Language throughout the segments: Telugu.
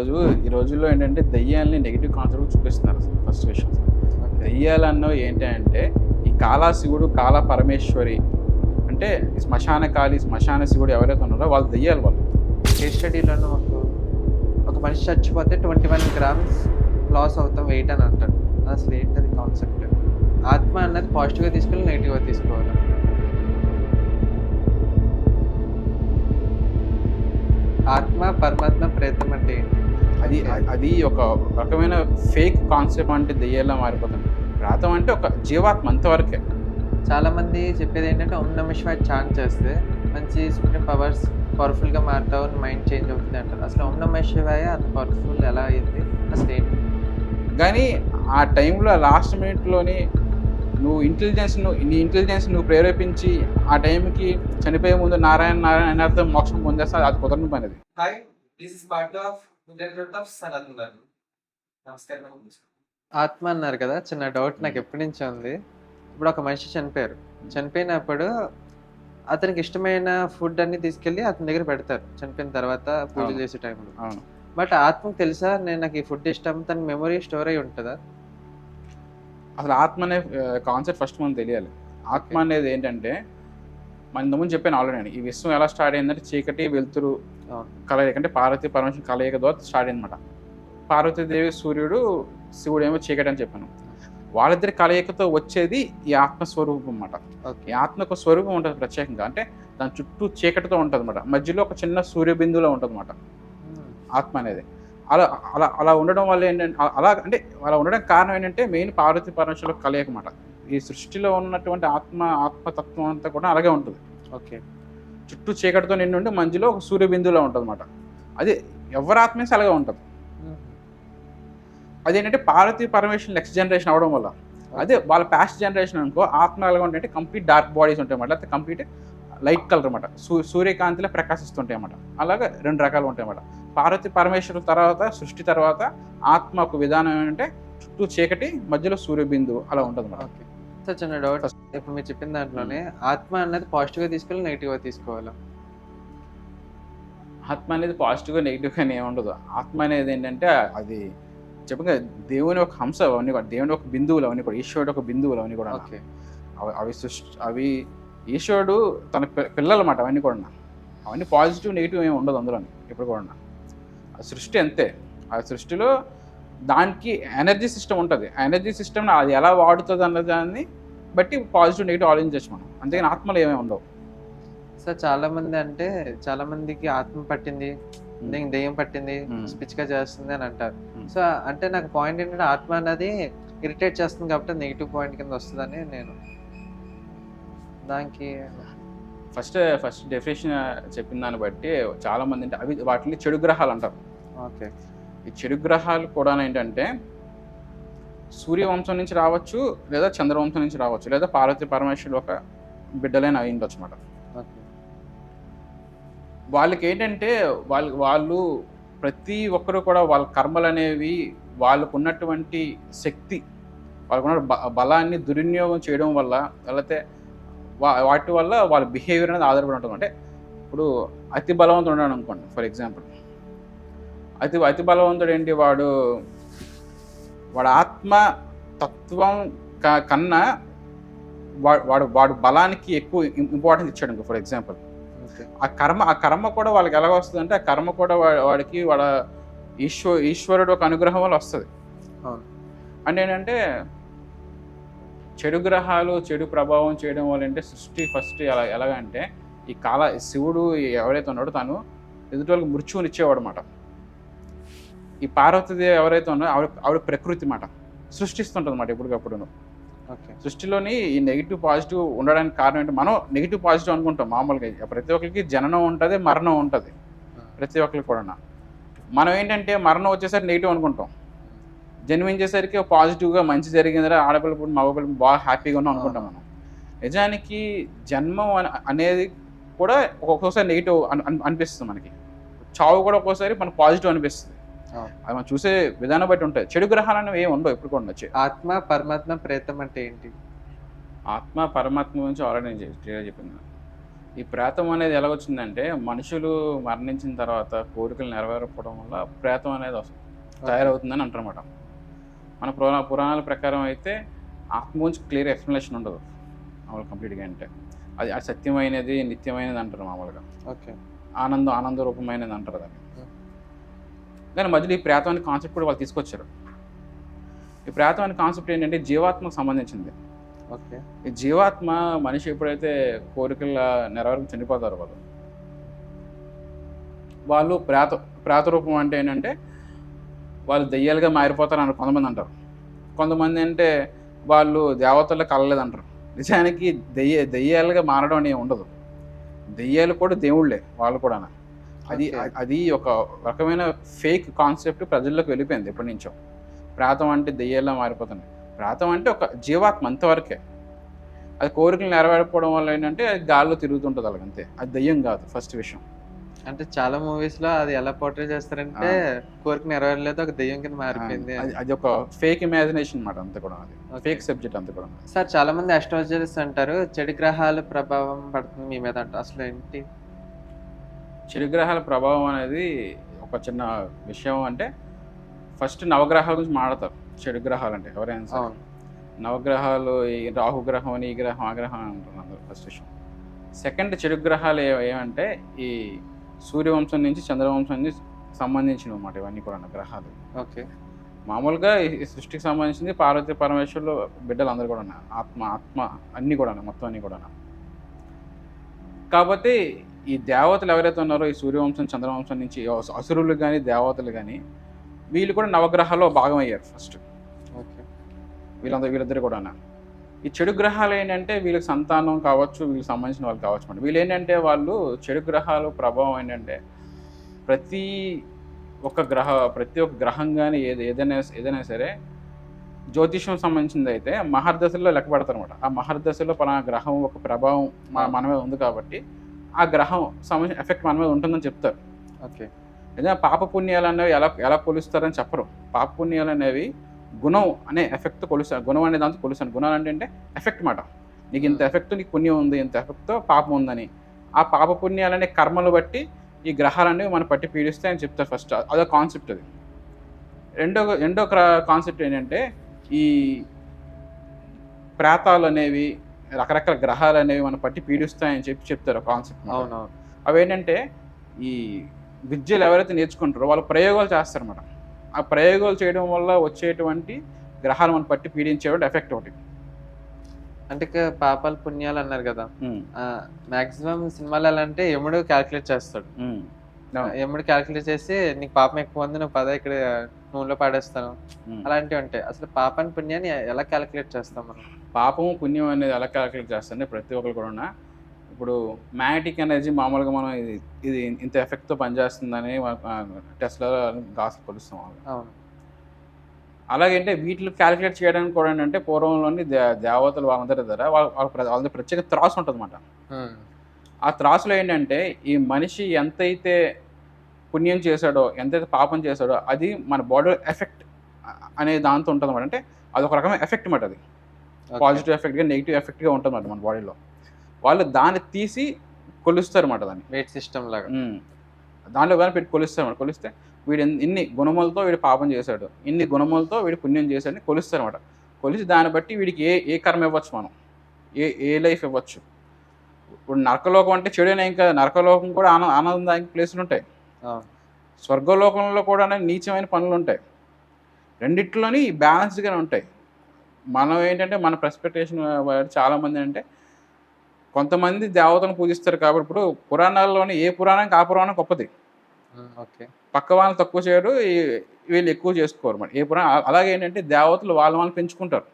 ఈ రోజుల్లో ఏంటంటే దెయ్యాలని నెగిటివ్ కాన్సెప్ట్ చూపిస్తున్నారు అసలు ఫస్ట్ విషయం. దెయ్యాలన్నవి ఏంటి అంటే ఈ కాలా శివుడు, కాలా పరమేశ్వరి అంటే ఈ శ్మశాన శివుడు ఎవరైతే ఉన్నారో వాళ్ళు దెయ్యాలు వాళ్ళు. కేస్ స్టడీలోనూ ఒక మనిషి చచ్చిపోతే 21 గ్రామ్స్ లాస్ అవుతాం వెయిట్ అని అంటాడు. అసలు ఏంటది కాన్సెప్ట్? ఆత్మ అన్నది పాజిటివ్గా తీసుకోవాలి, నెగిటివ్గా తీసుకోవాలి. ఆత్మ, పరమాత్మ, ప్రేతం అంటే ఏంటి? అది ఒక రకమైన ఫేక్ కాన్సెప్ట్. అంటే దెయ్యాల్లో మారిపోతుంది. రాతం అంటే ఒక జీవాత్మ అంతవరకే. చాలామంది చెప్పేది ఏంటంటే ఓం నమః శివాయ చాంట్ చేస్తే మంచి సుప్రీం పవర్ఫుల్గా మారుతావు, మైండ్ చేంజ్ అవుతుంది అంటారు. అసలు ఓం నమః శివాయ అంత పవర్ఫుల్ ఎలా అయింది? అసలు ఏంటి? కానీ ఆ టైంలో లాస్ట్ మినిట్లోని నీ ఇంటెలిజెన్స్ నువ్వు ప్రేరేపించి ఆ టైంకి చనిపోయే ముందు నారాయణ అర్థం మోక్షం పొందేస్తా, అది కుదరని పని. అది hi, this is part of Sanatan గారు. నమస్కారం. ఆత్మ అన్నారు కదా, చిన్న డౌట్ నాకు ఎప్పటి నుంచో ఉంది. ఇప్పుడు ఒక మనిషి చనిపోయినప్పుడు అతనికి ఇష్టమైన ఫుడ్ అన్ని తీసుకెళ్ళి అతని దగ్గర పెడతారు చనిపోయిన తర్వాత పూజ చేసే టైంలో. అవును. బట్ ఆత్మకు తెలుసా నాకు ఈ ఫుడ్ ఇష్టం, తన మెమరీ స్టోర్ అయి ఉంటుందా? అసలు ఆత్మ అనే కాన్సెప్ట్ ఫస్ట్ మనం తెలియాలి. ఆత్మ అనేది ఏంటంటే మన ఇంతకుముందు చెప్పాను ఆల్రెడీ. ఈ విశ్వం ఎలా స్టార్ట్ అయిందంటే చీకటి వెలుతురు కలయిక, అంటే పార్వతీ పరమేశ్వరం కలయిక ద్వారా స్టార్ట్ అయిందన్నమాట. పార్వతీదేవి సూర్యుడు, శివుడు ఏమో చీకటి అని చెప్పాను. వాళ్ళిద్దరి కలయికతో వచ్చేది ఈ ఆత్మస్వరూపం అన్నమాట. ఈ ఆత్మకు స్వరూపం ఉంటుంది ప్రత్యేకంగా, అంటే దాని చుట్టూ చీకటితో ఉంటుంది అన్నమాట. మధ్యలో ఒక చిన్న సూర్యబిందులో ఉంటుంది అన్నమాట ఆత్మ అనేది. అలా అలా అలా ఉండడం వల్ల ఏంటంటే అలా ఉండడం కారణం ఏంటంటే మెయిన్ పార్వతీ పరమేశ్వరుల కలయిక అన్నమాట. ఈ సృష్టిలో ఉన్నటువంటి ఆత్మతత్వం అంతా కూడా అలాగే ఉంటుంది. ఓకే. చుట్టూ చీకటితో నిండి ఉండి మధ్యలో ఒక సూర్యబిందులో ఉంటుంది అన్నమాట. అది ఎవరి ఆత్మ అలాగే ఉంటుంది. అదేంటంటే పార్వతీ పరమేశ్వరులు నెక్స్ట్ జనరేషన్ అవడం వల్ల, అదే వాళ్ళ పాస్ట్ జనరేషన్ అనుకో ఆత్మ ఎలా ఉంటాయంటే కంప్లీట్ డార్క్ బాడీస్ ఉంటాయి అన్నమాట. లేకపోతే కంప్లీట్ లైట్ కలర్ అన్నమాట, సూర్యకాంతిలో ప్రకాశిస్తుంటాయి అన్నమాట. అలాగే రెండు రకాలు ఉంటాయి అన్నమాట. పార్వతీ పరమేశ్వరుల తర్వాత, సృష్టి తర్వాత ఆత్మ ఒక విధానం ఏంటంటే చుట్టూ చీకటి మధ్యలో సూర్యబిందు అలా ఉంటుంది అన్నమాట. ఓకే. సో చిన్న డౌట్, ఇప్పుడు మీరు చెప్పిన దాంట్లోనే ఆత్మ అన్నది పాజిటివ్గా తీసుకోవాలి, నెగిటివ్గా తీసుకోవాలా? ఆత్మ అనేది పాజిటివ్గా నెగిటివ్గా ఏమి ఉండదు. ఆత్మ అనేది ఏంటంటే అది చెప్పగా దేవుని ఒక హంస, అవన్నీ కూడా దేవుని ఒక బిందువులు, అవన్నీ కూడా ఈశ్వరుడు ఒక బిందువులు, అవన్నీ కూడా. ఓకే. అవి ఈశ్వరుడు తన పిల్లలు అన్నమాట. అవన్నీ కూడా అవన్నీ పాజిటివ్ నెగిటివ్ ఏమి ఉండదు అందులో ఇప్పుడు కూడా. ఆ సృష్టి అంతే. ఆ సృష్టిలో దానికి ఎనర్జీ సిస్టమ్ ఉంటుంది. ఆ ఎనర్జీ సిస్టమ్ని అది ఎలా వాడుతుంది అన్న దాన్ని బట్టి పాజిటివ్ నెగిటివ్ ఆలోచించవచ్చు మనం. అంతేగాని ఆత్మలు ఏమేమి ఉండవు. సో చాలా మందికి ఆత్మ పట్టింది, దెయ్యం పట్టింది, పిచ్చిగా చేస్తుంది అని అంటారు. సో అంటే నాకు పాయింట్ ఏంటంటే ఆత్మ అనేది ఇరిటేట్ చేస్తుంది కాబట్టి నెగిటివ్ పాయింట్ కింద వస్తుందని నేను దానికి ఫస్ట్ డెఫినేషన్ చెప్పిన దాన్ని బట్టి చాలా మంది అంటే అవి వాటిని చెడు గ్రహాలు అంటారు. ఓకే. ఈ చెడు గ్రహాలు కూడా ఏంటంటే సూర్యవంశం నుంచి రావచ్చు, లేదా చంద్రవంశం నుంచి రావచ్చు, లేదా పార్వతీ పరమేశ్వరుడు ఒక బిడ్డలైన అయి ఉండొచ్చు అన్నమాట. ఓకే. వాళ్ళకి ఏంటంటే వాళ్ళు ప్రతి ఒక్కరు కూడా వాళ్ళ కర్మలు అనేవి వాళ్ళకు ఉన్నటువంటి శక్తి, వాళ్ళకున్న బలాన్ని దుర్వినియోగం చేయడం వల్ల, లేకపోతే వాటి వల్ల వాళ్ళ బిహేవియర్ అనేది ఆధారపడి ఉంటుంది. అంటే ఇప్పుడు అతి బలవంతుడు ఉన్నాడు అనుకోండి, ఫర్ ఎగ్జాంపుల్. అతి బలవంతుడు ఏంటి, వాడు ఆత్మ తత్వం కన్నా వాడు బలానికి ఎక్కువ ఇంపార్టెన్స్ ఇచ్చాడు అనుకో, ఫర్ ఎగ్జాంపుల్. ఆ కర్మ కూడా వాళ్ళకి ఎలా వస్తుంది అంటే, ఆ కర్మ కూడా వాడికి వాళ్ళ ఈశ్వరుడు ఒక అనుగ్రహం వల్ల వస్తుంది. అంటే ఏంటంటే చెడు గ్రహాలు చెడు ప్రభావం చేయడం వల్ల అంటే సృష్టి ఫస్ట్ ఎలాగంటే ఈ శివుడు ఎవరైతే ఉన్నాడో తను ఎదుటి వాళ్ళకి మృత్యువునిచ్చేవాడు అన్నమాట. ఈ పార్వతీదేవి ఎవరైతే ఉన్నారో ఆవిడ ప్రకృతి మాట సృష్టిస్తుంటుంది అన్నమాట ఎప్పటికప్పుడు. ఓకే. సృష్టిలోని ఈ నెగిటివ్ పాజిటివ్ ఉండడానికి కారణం ఏంటి, మనం నెగిటివ్ పాజిటివ్ అనుకుంటాం మామూలుగా. ప్రతి ఒక్కరికి జననం ఉంటుంది, మరణం ఉంటుంది ప్రతి ఒక్కరికి కూడా. మనం ఏంటంటే మరణం వచ్చేసరికి నెగిటివ్ అనుకుంటాం, జన్మించేసరికి పాజిటివ్గా మంచి జరిగిందిరా, ఆడపిల్ల మగపిల్ల బాగా హ్యాపీగా ఉన్నాం అనుకుంటాం మనం. నిజానికి జన్మం అనేది కూడా ఒక్కొక్కసారి నెగిటివ్ అనిపిస్తుంది మనకి. చావు కూడా ఒక్కోసారి మనకు పాజిటివ్ అనిపిస్తుంది. అది మనం చూసే విధానం బట్టి ఉంటాయి. చెడు గ్రహాలు అనేవి ఏమి ఉండవు ఎప్పుడు కూడా ఉండొచ్చు. ఆత్మ, పరమాత్మ, ప్రేతం అంటే ఏంటి? ఆత్మ పరమాత్మ గురించి ఆల్రెడీ నేను క్లియర్గా చెప్పింది. ఈ ప్రేతం అనేది ఎలా వచ్చిందంటే మనుషులు మరణించిన తర్వాత కోరికలు నెరవేరకపోవడం వల్ల ప్రేతం అనేది తయారవుతుందని అంటారన్నమాట. మన పురాణాల ప్రకారం అయితే ఆత్మ గురించి క్లియర్ ఎక్స్ప్లెనేషన్ ఉండదు మామూలు కంప్లీట్గా. అంటే అది సత్యమైనది, నిత్యమైనది అంటారు మామూలుగా. ఓకే. ఆనంద రూపమైనది అంటారు దాన్ని. కానీ మధ్యలో ఈ ప్రేతం అనే కాన్సెప్ట్ కూడా వాళ్ళు తీసుకొచ్చారు. ఈ ప్రేతం అనే కాన్సెప్ట్ ఏంటంటే జీవాత్మకు సంబంధించింది. ఓకే. ఈ జీవాత్మ మనిషి ఎప్పుడైతే కోరికల నెరవేరకు చనిపోతారో వాళ్ళు ప్రేత రూపం అంటే ఏంటంటే వాళ్ళు దెయ్యాలుగా మారిపోతారు అని కొంతమంది అంటారు. కొంతమంది అంటే వాళ్ళు దేవతల్లో కలలేదంటారు. నిజానికి దెయ్యాలుగా మారడం అనేది ఉండదు. దెయ్యాలు కూడా దేవుళ్ళే వాళ్ళు కూడా. అది ఒక రకమైన ఫేక్ కాన్సెప్ట్ ప్రజల్లోకి వెళ్ళిపోయింది ఎప్పటి నుంచో. ప్రేతం అంటే దెయ్యాల్లో మారిపోతుంది. ప్రేతం అంటే ఒక జీవాత్మ అంతవరకే. అది కోరికలు నెరవేరకపోవడం వల్ల ఏంటంటే అది గాల్లో తిరుగుతుంటుంది అలాగంతే. అది దెయ్యం కాదు ఫస్ట్ విషయం. అంటే చాలా మూవీస్ లో అది ఎలా పోర్ట్రే చేస్తారంటే కోరిక నెరవేరలేదు, ఒక దెయ్యం కింద మారిపోయింది. అది ఒక ఫేక్ ఇమాజినేషన్ అన్నమాట అంతా కూడా. అది ఫేక్ సబ్జెక్ట్ అంతా కూడా. సార్ చాలా మంది అస్ట్రాలజర్స్ అంటారు చెడు గ్రహాల ప్రభావం పడుతుంది మీ మీద అంట. అసలు ఏంటి చెడు గ్రహాల ప్రభావం అనేది? ఒక చిన్న విషయం అంటే ఫస్ట్ నవగ్రహాల గురించి మాట్లాడతారు. చెడు గ్రహాలు అంటే ఎవరైనా సరే నవగ్రహాలు, ఈ రాహుగ్రహం అని, ఈ గ్రహం ఆ గ్రహం అని అంటున్నారు ఫస్ట్ విషయం. సెకండ్ చెడు గ్రహాలు ఏమంటే ఈ సూర్యవంశం నుంచి చంద్రవంశం నుంచి సంబంధించినవి అన్నమాట ఇవన్నీ కూడా గ్రహాలు. ఓకే. మామూలుగా ఈ సృష్టికి సంబంధించింది పార్వతీ పరమేశ్వరులు బిడ్డలు అందరు కూడా ఆత్మ అన్నీ కూడా మొత్తం అన్నీ కూడా. కాబట్టి ఈ దేవతలు ఎవరైతే ఉన్నారో ఈ సూర్యవంశం చంద్రవంశం నుంచి అసురులు కానీ దేవతలు కానీ వీళ్ళు కూడా నవగ్రహాల్లో భాగం అయ్యారు ఫస్ట్. ఓకే. వీళ్ళిద్దరు కూడా. ఈ చెడు గ్రహాలు ఏంటంటే వీళ్ళకి సంతానం కావచ్చు, వీళ్ళకి సంబంధించిన వాళ్ళు కావచ్చు అన్నమాట. వీళ్ళు ఏంటంటే వాళ్ళు చెడు గ్రహాలు ప్రభావం ఏంటంటే ప్రతి ఒక్క గ్రహం కానీ ఏదైనా సరే జ్యోతిష్యం సంబంధించింది అయితే మహర్దశలో లెక్క పెడతారు అనమాట. ఆ మహర్దశలో పలానా గ్రహం ఒక ప్రభావం మన మీద ఉంది కాబట్టి ఆ గ్రహం సంబంధించిన ఎఫెక్ట్ మన మీద ఉంటుందని చెప్తారు. ఓకే. ఏదైనా పాప పుణ్యాలు అనేవి ఎలా కొలుస్తారని చెప్పరు. పాప పుణ్యాలు అనేవి గుణం అనే ఎఫెక్ట్ కొలుస్తాను. గుణం అనే దాంతో కొలుస్తాను. గుణాలు అంటే ఎఫెక్ట్ మాట. నీకు ఇంత ఎఫెక్ట్, నీకు పుణ్యం ఉంది, ఇంత ఎఫెక్ట్తో పాపం ఉందని. ఆ పాప పుణ్యాలనే కర్మలు బట్టి ఈ గ్రహాలనేవి మనం పట్టి పీడిస్తాయని చెప్తారు ఫస్ట్. అదో కాన్సెప్ట్ అది. రెండో కాన్సెప్ట్ ఏంటంటే ఈ ప్రేతాలు అనేవి రకరకాల గ్రహాలు అనేవి మనం పట్టి పీడిస్తాయని చెప్తారు కాన్సెప్ట్. అవునవును. అవి ఏంటంటే ఈ విద్యలు ఎవరైతే నేర్చుకుంటారో వాళ్ళు ప్రయోగాలు చేస్తారన్నమాట. ఆ ప్రయోగాలు చేయడం వల్ల వచ్చేటువంటి గ్రహాలు మనం పట్టి పీడించేటువంటి ఎఫెక్ట్ ఒకటి. అంటే పాపాలు పుణ్యాలు అన్నారు కదా, మాక్సిమం సినిమాలు ఎలా అంటే యముడు క్యాల్కులేట్ చేస్తాడు. యముడు క్యాల్కులేట్ చేసి నీకు పాపం ఎక్కువ ఉంది, నువ్వు ఇక్కడ నూనెలో పాడేస్తాను, అలాంటివి ఉంటాయి. అసలు పాపాన్ని పుణ్యాన్ని ఎలా క్యాల్కులేట్ చేస్తాం మనం? పాపము పుణ్యం అనేది ఎలా క్యాల్కులేట్ చేస్తారంటే ప్రతి ఒక్కరు కూడా ఇప్పుడు మ్యాగ్నెటిక్ ఎనర్జీ మామూలుగా మనం ఇది ఇంత ఎఫెక్ట్తో పనిచేస్తుందని టెస్ట్లో గాస్ కొలుస్తాం. అవును. అలాగంటే వీటిని క్యాలిక్యులేట్ చేయడానికి కూడా ఏంటంటే పూర్వంలోని దేవతలు వాళ్ళందరి ద్వారా వాళ్ళ ప్రత్యేక త్రాసు ఉంటుంది అన్నమాట. ఆ త్రాసులో ఏంటంటే ఈ మనిషి ఎంతైతే పుణ్యం చేశాడో, ఎంతైతే పాపం చేశాడో అది మన బాడీలో ఎఫెక్ట్ అనే దాంతో ఉంటుంది అన్నమాట. అంటే అదొక రకమైన ఎఫెక్ట్ అన్నమాట. అది పాజిటివ్ ఎఫెక్ట్గా నెగిటివ్ ఎఫెక్ట్గా ఉంటుంది అన్నమాట మన బాడీలో. వాళ్ళు దాన్ని తీసి కొలుస్తారు అన్నమాట. దాన్ని వెయిట్ సిస్టమ్ లాగా దానిలో కానీ పెట్టి కొలుస్తారు అన్నమాట. కొలిస్తే వీడు ఇన్ని గుణములతో వీడు పాపం చేశాడు, ఇన్ని గుణములతో వీడు పుణ్యం చేశాడని కొలుస్తారు అన్నమాట. కొలిసి దాన్ని బట్టి వీడికి ఏ కర్మ ఇవ్వచ్చు, మనం ఏ లైఫ్ ఇవ్వచ్చు. ఇప్పుడు నరకలోకం అంటే చెడునే, ఇంకా నరకలోకం కూడా ఆనందదాయక ప్లేసులు ఉంటాయి. స్వర్గలోకంలో కూడా నీచమైన పనులు ఉంటాయి. రెండిట్లోని బ్యాలెన్స్డ్గానే ఉంటాయి. మనం ఏంటంటే మన పర్స్పెక్టేషన్ చాలామంది అంటే కొంతమంది దేవతను పూజిస్తారు కాబట్టి ఇప్పుడు పురాణాల్లోని ఏ పురాణానికి ఆ పురాణం గొప్పది. ఓకే. పక్క వాళ్ళని తక్కువ చేయరు, వీళ్ళు ఎక్కువ చేసుకోరు మరి ఏ పురాణం. అలాగే ఏంటంటే దేవతలు వాళ్ళని పెంచుకుంటారు,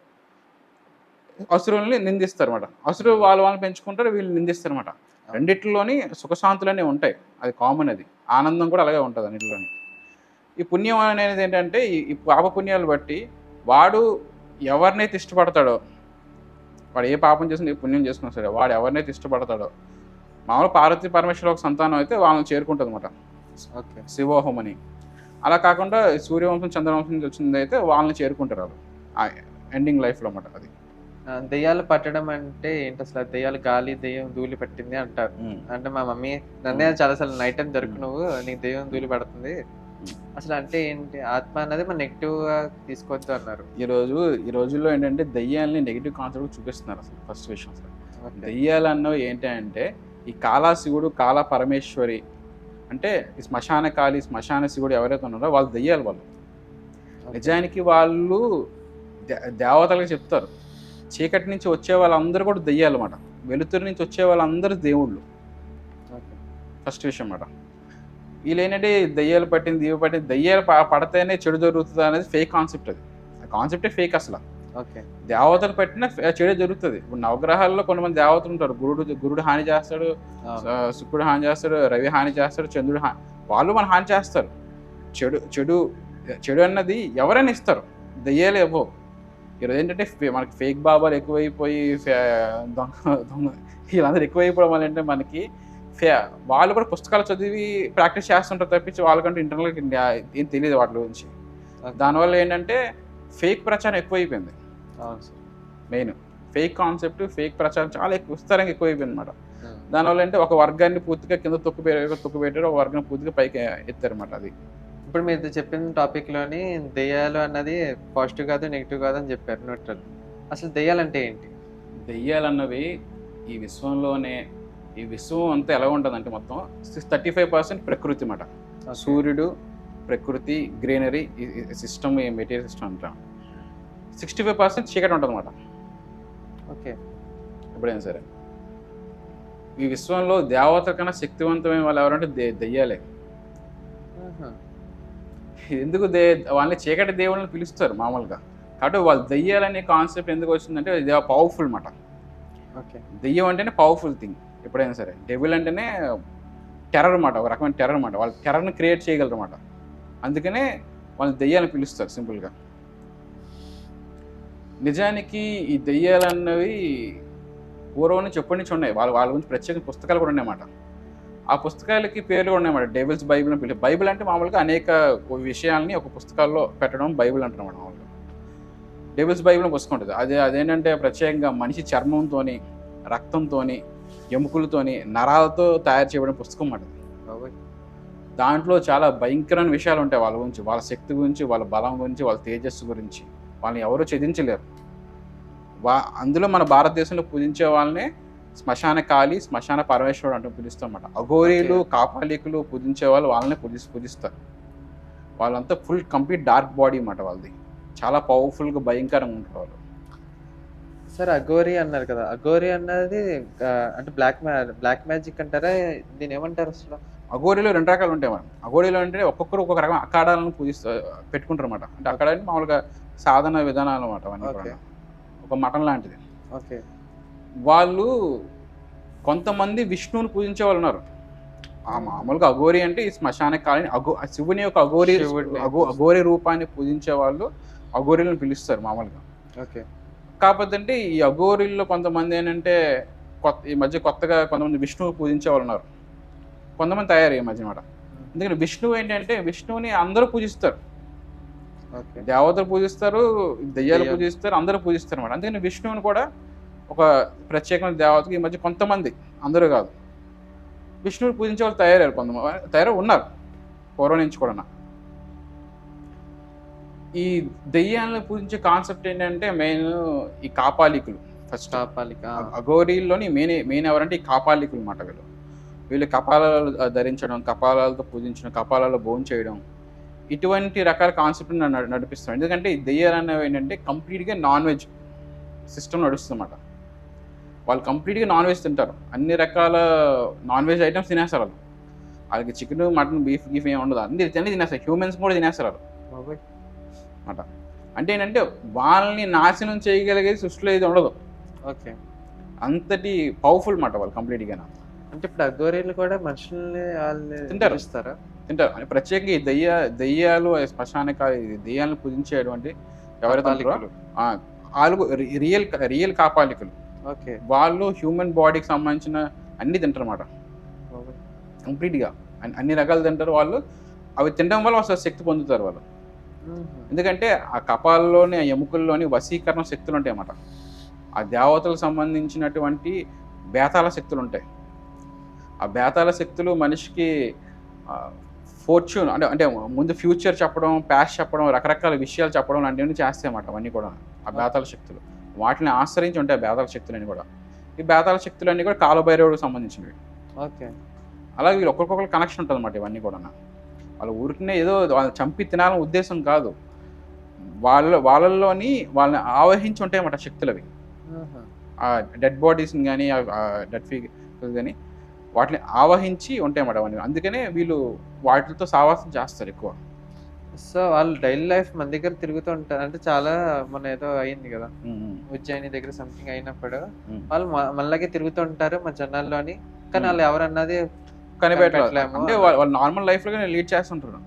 అసురుల్ని నిందిస్తారు అన్నమాట. అసురులు వాళ్ళని పెంచుకుంటారు, వీళ్ళు నిందిస్తారు అన్నమాట. రెండిట్లోని సుఖశాంతులనే ఉంటాయి, అది కామన్. అది ఆనందం కూడా అలాగే ఉంటుంది అన్నింటిలోని. ఈ పుణ్యం అనేది ఏంటంటే ఈ పాప పుణ్యాలు బట్టి వాడు ఎవరినైతే ఇష్టపడతాడో, వాడు ఏ పాపం చేసిన ఏ పుణ్యం చేసుకున్నా సరే వాడు ఎవరినైతే ఇష్టపడతాడో, మామూలు పార్వతీ పరమేశ్వరుల ఒక సంతానం అయితే వాళ్ళని చేరుకుంటుంది అన్నమాట. ఓకే. శివోహం అని. అలా కాకుండా సూర్యవంశం చంద్రవంశం నుంచి వచ్చింది అయితే వాళ్ళని చేరుకుంటారు, వాళ్ళు ఆ ఎండింగ్ లైఫ్లో అన్నమాట. అది దెయ్యాలు పట్టడం అంటే ఏంటి అసలు? దెయ్యాలు గాలి దెయ్యం ధూళి పట్టింది అంటారు. అంటే మా మమ్మీ నన్నే చాలాసార్లు నైట్ టైం దొరికి నువ్వు నీకు దెయ్యం ధూళి పడుతుంది. అసలు అంటే ఏంటి? ఆత్మ అన్నది మనం నెగిటివ్‌గా తీసుకోవద్దు అన్నారు. ఈ రోజుల్లో ఏంటంటే దయ్యాల్ని నెగిటివ్ కాన్సెప్ట్ చూపిస్తున్నారు అసలు ఫస్ట్ విషయం అసలు. ఓకే. దయ్యాలు అన్నవి ఏంటి అంటే ఈ కాళాశివుడు కాళ పరమేశ్వరి అంటే ఈ శ్మశాన కాళి శ్మశాన శివుడు ఎవరైతే ఉన్నారో వాళ్ళు దయ్యాలు వాళ్ళు. నిజానికి వాళ్ళు దేవతలకు చెప్తారు. చీకటి నుంచి వచ్చే వాళ్ళందరూ కూడా దయ్యాలు అన్నమాట. వెలుతురు నుంచి వచ్చే వాళ్ళందరూ దేవుళ్ళు. ఓకే. ఫస్ట్ విషయం అన్నమాట. వీళ్ళు ఏంటంటే దయ్యాలు పట్టింది దీవ పట్టింది దయ్యాలు పడితేనే చెడు జరుగుతుంది అనేది ఫేక్ కాన్సెప్ట్. అది ఆ కాన్సెప్టే ఫేక్ అసలు. ఓకే. దేవతలు పట్టిన చెడు జరుగుతుంది. ఇప్పుడు నవగ్రహాల్లో కొంతమంది దేవతలు ఉంటారు. గురుడు హాని చేస్తాడు, శుక్రుడు హాని చేస్తాడు, రవి హాని చేస్తాడు, చంద్రుడు వాళ్ళు మన హాని చేస్తారు. చెడు చెడు చెడు అన్నది ఎవరైనా ఇస్తారు, దయ్యాలు ఇవ్వవు. ఈరోజు ఏంటంటే మనకి ఫేక్ బాబాలు ఎక్కువైపోయి దొంగ వీళ్ళందరూ ఎక్కువైపోవడం వల్ల ఏంటంటే మనకి వాళ్ళు కూడా పుస్తకాలు చదివి ప్రాక్టీస్ చేస్తుంటారు తప్పించి వాళ్ళకంటే ఇంటర్నల్గా ఏం తెలియదు వాటి గురించి. దానివల్ల ఏంటంటే ఫేక్ ప్రచారం ఎక్కువైపోయింది. అవును sir. Main fake concept fake ప్రచారం చాలా విస్తారంగా ఎక్కువైపోయింది అనమాట. దానివల్ల అంటే ఒక వర్గాన్ని పూర్తిగా కింద తొక్కు పెట్టారు, ఒక వర్గాన్ని పూర్తిగా పైకి ఎత్తారనమాట. అది ఇప్పుడు మీరు చెప్పిన టాపిక్‌లోని దెయ్యాలు అన్నది పాజిటివ్ కాదు, నెగెటివ్ కాదు అని చెప్పారు న్యూట్రల్. అసలు దెయ్యాలంటే ఏంటి? దెయ్యాలు అన్నవి ఈ విశ్వం అంతా ఎలా ఉంటుందంటే మొత్తం 35% ప్రకృతి అన్నమాట. సూర్యుడు, ప్రకృతి, గ్రీనరీ, సిస్టమ్, మెటీరియల్ సిస్టమ్ అంటాం. 65% చీకటి ఉంటుంది అన్నమాట. ఓకే. ఎప్పుడైనా సరే ఈ విశ్వంలో దేవతల కన్నా శక్తివంతమైన వాళ్ళు ఎవరంటే దెయ్యాలే. ఎందుకు వాళ్ళని చీకటి దేవుళ్ళని పిలుస్తారు మామూలుగా. కాబట్టి వాళ్ళు దెయ్యాలనే కాన్సెప్ట్ ఎందుకు వచ్చిందంటే దే ఆర్ పవర్ఫుల్ అన్నమాట. ఓకే. దెయ్యం అంటేనే పవర్ఫుల్ థింగ్. ఎప్పుడైనా సరే డెవిల్ అంటేనే టెర్రర్ అన్నమాట, ఒక రకమైన టెర్రర్ అన్నమాట. వాళ్ళు టెర్రర్ని క్రియేట్ చేయగలరు అన్నమాట. అందుకనే వాళ్ళు దెయ్యాలని పిలుస్తారు సింపుల్గా. నిజానికి ఈ దెయ్యాలు అన్నవి పూర్వం నుంచి ఎప్పటి నుంచి ఉన్నాయి. వాళ్ళ గురించి ప్రత్యేక పుస్తకాలు కూడా ఉన్నాయన్నమాట. ఆ పుస్తకాలకి పేర్లు కూడా ఉన్నాయన్నమాట. డెవిల్స్ బైబిల్ అని పిలుస్తారు. బైబిల్ అంటే మామూలుగా అనేక విషయాల్ని ఒక పుస్తకాల్లో పెట్టడం బైబిల్ అంటున్నమాట. మామూలుగా డెవిల్స్ బైబిల్ పుస్తకం ఉంటుంది. అదేంటంటే ప్రత్యేకంగా మనిషి చర్మంతో, రక్తంతో, ఎముకలతోని, నరాలతో తయారు చేయబడిన పుస్తకం అన్నమాట. దాంట్లో చాలా భయంకరమైన విషయాలు ఉంటాయి వాళ్ళ గురించి, వాళ్ళ శక్తి గురించి, వాళ్ళ బలం గురించి, వాళ్ళ తేజస్సు గురించి. వాళ్ళని ఎవరూ ఛేదించలేరు. అందులో మన భారతదేశంలో పూజించే వాళ్ళనే శ్మశాన కాళి, శ్మశాన పరమేశ్వరుడు అంటూ పిలుస్తాం అన్నమాట. అఘోరీలు, కాపాలికులు పూజించే వాళ్ళు వాళ్ళనే పూజిస్తారు. వాళ్ళంతా ఫుల్ కంప్లీట్ డార్క్ బాడీ అన్నమాట. వాళ్ళది చాలా పవర్ఫుల్గా భయంకరంగా ఉంటారు వాళ్ళు. సార్ అఘోరి అన్నారు కదా, అఘోరి అన్నది అంటే బ్లాక్ మ్యాజిక్ అంటారా? దీని ఏమంటారు అసలు? అఘోరీలో 2 రకాలు ఉంటాయి మనం. అఘోరీలో అంటే ఒక్కొక్కరు ఒక్కొక్క రకం అఖాడాలను పెట్టుకుంటారు అన్నమాట. అంటే అక్కడ మామూలుగా సాధన విధానాలు అన్నమాట. అవన్నీ కూడా ఒక మఠం లాంటిది. ఓకే. వాళ్ళు కొంతమంది విష్ణువుని పూజించే వాళ్ళు ఉన్నారు. మామూలుగా అఘోరి అంటే ఈ శ్మశాన కాలని శివుని యొక్క అఘోరి రూపాన్ని పూజించే వాళ్ళు అఘోరీలను పిలుస్తారు మామూలుగా. ఓకే. కాకపోతే అంటే ఈ అఘోరీల్లో కొంతమంది ఏంటంటే ఈ మధ్య కొత్తగా కొంతమంది విష్ణువు పూజించే వాళ్ళు ఉన్నారు. కొంతమంది తయారయ్యే మధ్య మాట. ఎందుకంటే విష్ణువు ఏంటంటే విష్ణువుని అందరూ పూజిస్తారు. దేవతలు పూజిస్తారు, దెయ్యాలు పూజిస్తారు, అందరూ పూజిస్తారు అన్నమాట. అందుకని విష్ణువుని కూడా ఒక ప్రత్యేకమైన దేవతకి ఈ మధ్య కొంతమంది, అందరూ కాదు, విష్ణువుని పూజించే వాళ్ళు తయారయ్యారు. కొంతమంది ఉన్నారు పూర్వం నుంచి కూడా. ఈ దెయ్యాలను పూజించే కాన్సెప్ట్ ఏంటంటే మెయిన్ ఈ కాపాలికులు. ఫస్ట్ అఘోరీల్లోని మెయిన్ ఎవరంటే ఈ కాపాలికులు అన్నమాట. వీళ్ళు కపాలాలు ధరించడం, కపాలాలతో పూజించడం, కపాలాల్లో భోజనం చేయడం, ఇటువంటి రకాల కాన్సెప్ట్ నడిపిస్తాం. ఎందుకంటే ఈ దెయ్యాలు అనేవి ఏంటంటే కంప్లీట్గా నాన్ వెజ్ సిస్టమ్ నడుస్తుందన్నమాట. వాళ్ళు కంప్లీట్గా నాన్ వెజ్ తింటారు. అన్ని రకాల నాన్ వెజ్ ఐటమ్స్ తినేస్తారు వాళ్ళు. వాళ్ళకి చికెన్, మటన్, బీఫ్ ఏమి ఉండదు. అన్ని తినేస్తారు. హ్యూమన్స్ కూడా తినేస్తారు వాళ్ళు అన్నమాట. అంటే ఏంటంటే వాళ్ళని నాశనం చేయగలిగేది సృష్టిలో ఇది ఉండదు. ఓకే. అంతటి పవర్ఫుల్ మాట వాళ్ళు కంప్లీట్గా. అంటే ఇప్పుడు అఘోరీలు కూడా మనుషుల్ని తింటారు. అని ప్రత్యేకంగా ఈ దెయ్యాలు శ్మశానకాలు దెయ్యాలను పూజించేటువంటి ఎవరైతే వాళ్ళు రియల్ కాపాలికులు. ఓకే. వాళ్ళు హ్యూమన్ బాడీకి సంబంధించిన అన్ని తింటారు అన్నమాట. కంప్లీట్గా అన్ని రకాలు తింటారు వాళ్ళు. అవి తినడం వల్ల అసలు శక్తి పొందుతారు వాళ్ళు. ఎందుకంటే ఆ కపాలలోని, ఆ ఎముకల్లోని వశీకరణ శక్తులు ఉంటాయి అన్నమాట. ఆ దేవతలకు సంబంధించినటువంటి బేతాళ శక్తులు ఉంటాయి. ఆ బేతాళ శక్తులు మనిషికి ఫార్చ్యూన్ అంటే అంటే ముందు ఫ్యూచర్ చెప్పడం, పాస్ట్ చెప్పడం, రకరకాల విషయాలు చెప్పడం లాంటివన్నీ చేస్తాయన్నమాట అవన్నీ కూడా ఆ బేతాళ శక్తులు. వాటిని ఆశ్రయించి ఉంటాయి బేతాళ శక్తులన్నీ కూడా. ఈ బేతాళ శక్తులన్నీ కూడా కాలభైరవుడికి సంబంధించినవి. ఓకే. అలాగే వీళ్ళు ఒక్కొక్కరికి కనెక్షన్ ఉంటుందన్నమాట ఇవన్నీ కూడా. వాళ్ళ ఊరికనే ఏదో వాళ్ళని చంపి తినాలని ఉద్దేశం కాదు, వాళ్ళల్లోని వాళ్ళని ఆవహించి ఉంటాయన్నమాట శక్తులు అవి. ఆ డెడ్ బాడీస్ని కానీ డెడ్ ఫిగర్స్ కానీ వాటిని ఆవహించి ఉంటాయన్నమాట అవన్నీ. అందుకనే వీళ్ళు వాటితో సావాసం చేస్తారు ఎక్కువ. సో వాళ్ళు డైలీ లైఫ్ మన దగ్గర తిరుగుతూ ఉంటారు. అంటే చాలా మన ఏదో అయింది కదా, ఉజ్జయిని దగ్గర సంథింగ్ అయినప్పుడు వాళ్ళు మనలాగే తిరుగుతూ ఉంటారు మన జనాల్లోని, కానీ వాళ్ళు ఎవరన్నది కనిపెట్టలేము. అంటే వాళ్ళు నార్మల్ లైఫ్లో లీడ్ చేస్తుంటారు,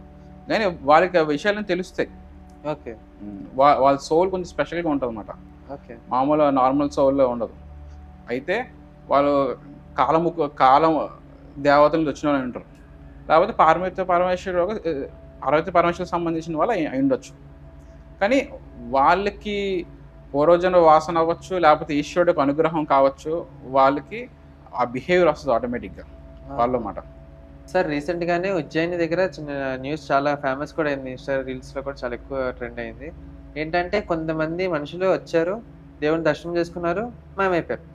కానీ వాళ్ళకి ఆ విషయాలను తెలుస్తాయి. ఓకే. వాళ్ళ సోల్ కొంచెం స్పెషల్గా ఉంటుంది అన్నమాట. ఓకే. మామూలు నార్మల్ సోల్లో ఉండదు. అయితే వాళ్ళు కాలం దేవతలు వచ్చిన వాళ్ళు ఉంటారు, లేకపోతే పార్వతీ పరమేశ్వరులకు సంబంధించిన వాళ్ళు అయి ఉండొచ్చు. కానీ వాళ్ళకి పూర్వజన్మ వాసన అవ్వచ్చు, లేకపోతే ఈశ్వరుడికి అనుగ్రహం కావచ్చు, వాళ్ళకి ఆ బిహేవియర్ వస్తుంది ఆటోమేటిక్గా వాళ్ళ మాట. సార్ రీసెంట్గానే ఉజ్జయిని దగ్గర చిన్న న్యూస్ చాలా ఫేమస్ కూడా అయింది, ఇన్స్టా రీల్స్లో కూడా చాలా ఎక్కువ ట్రెండ్ అయింది. ఏంటంటే కొంతమంది మనుషులు వచ్చారు, దేవుని దర్శనం చేసుకున్నారు, మాయమైపోయారు.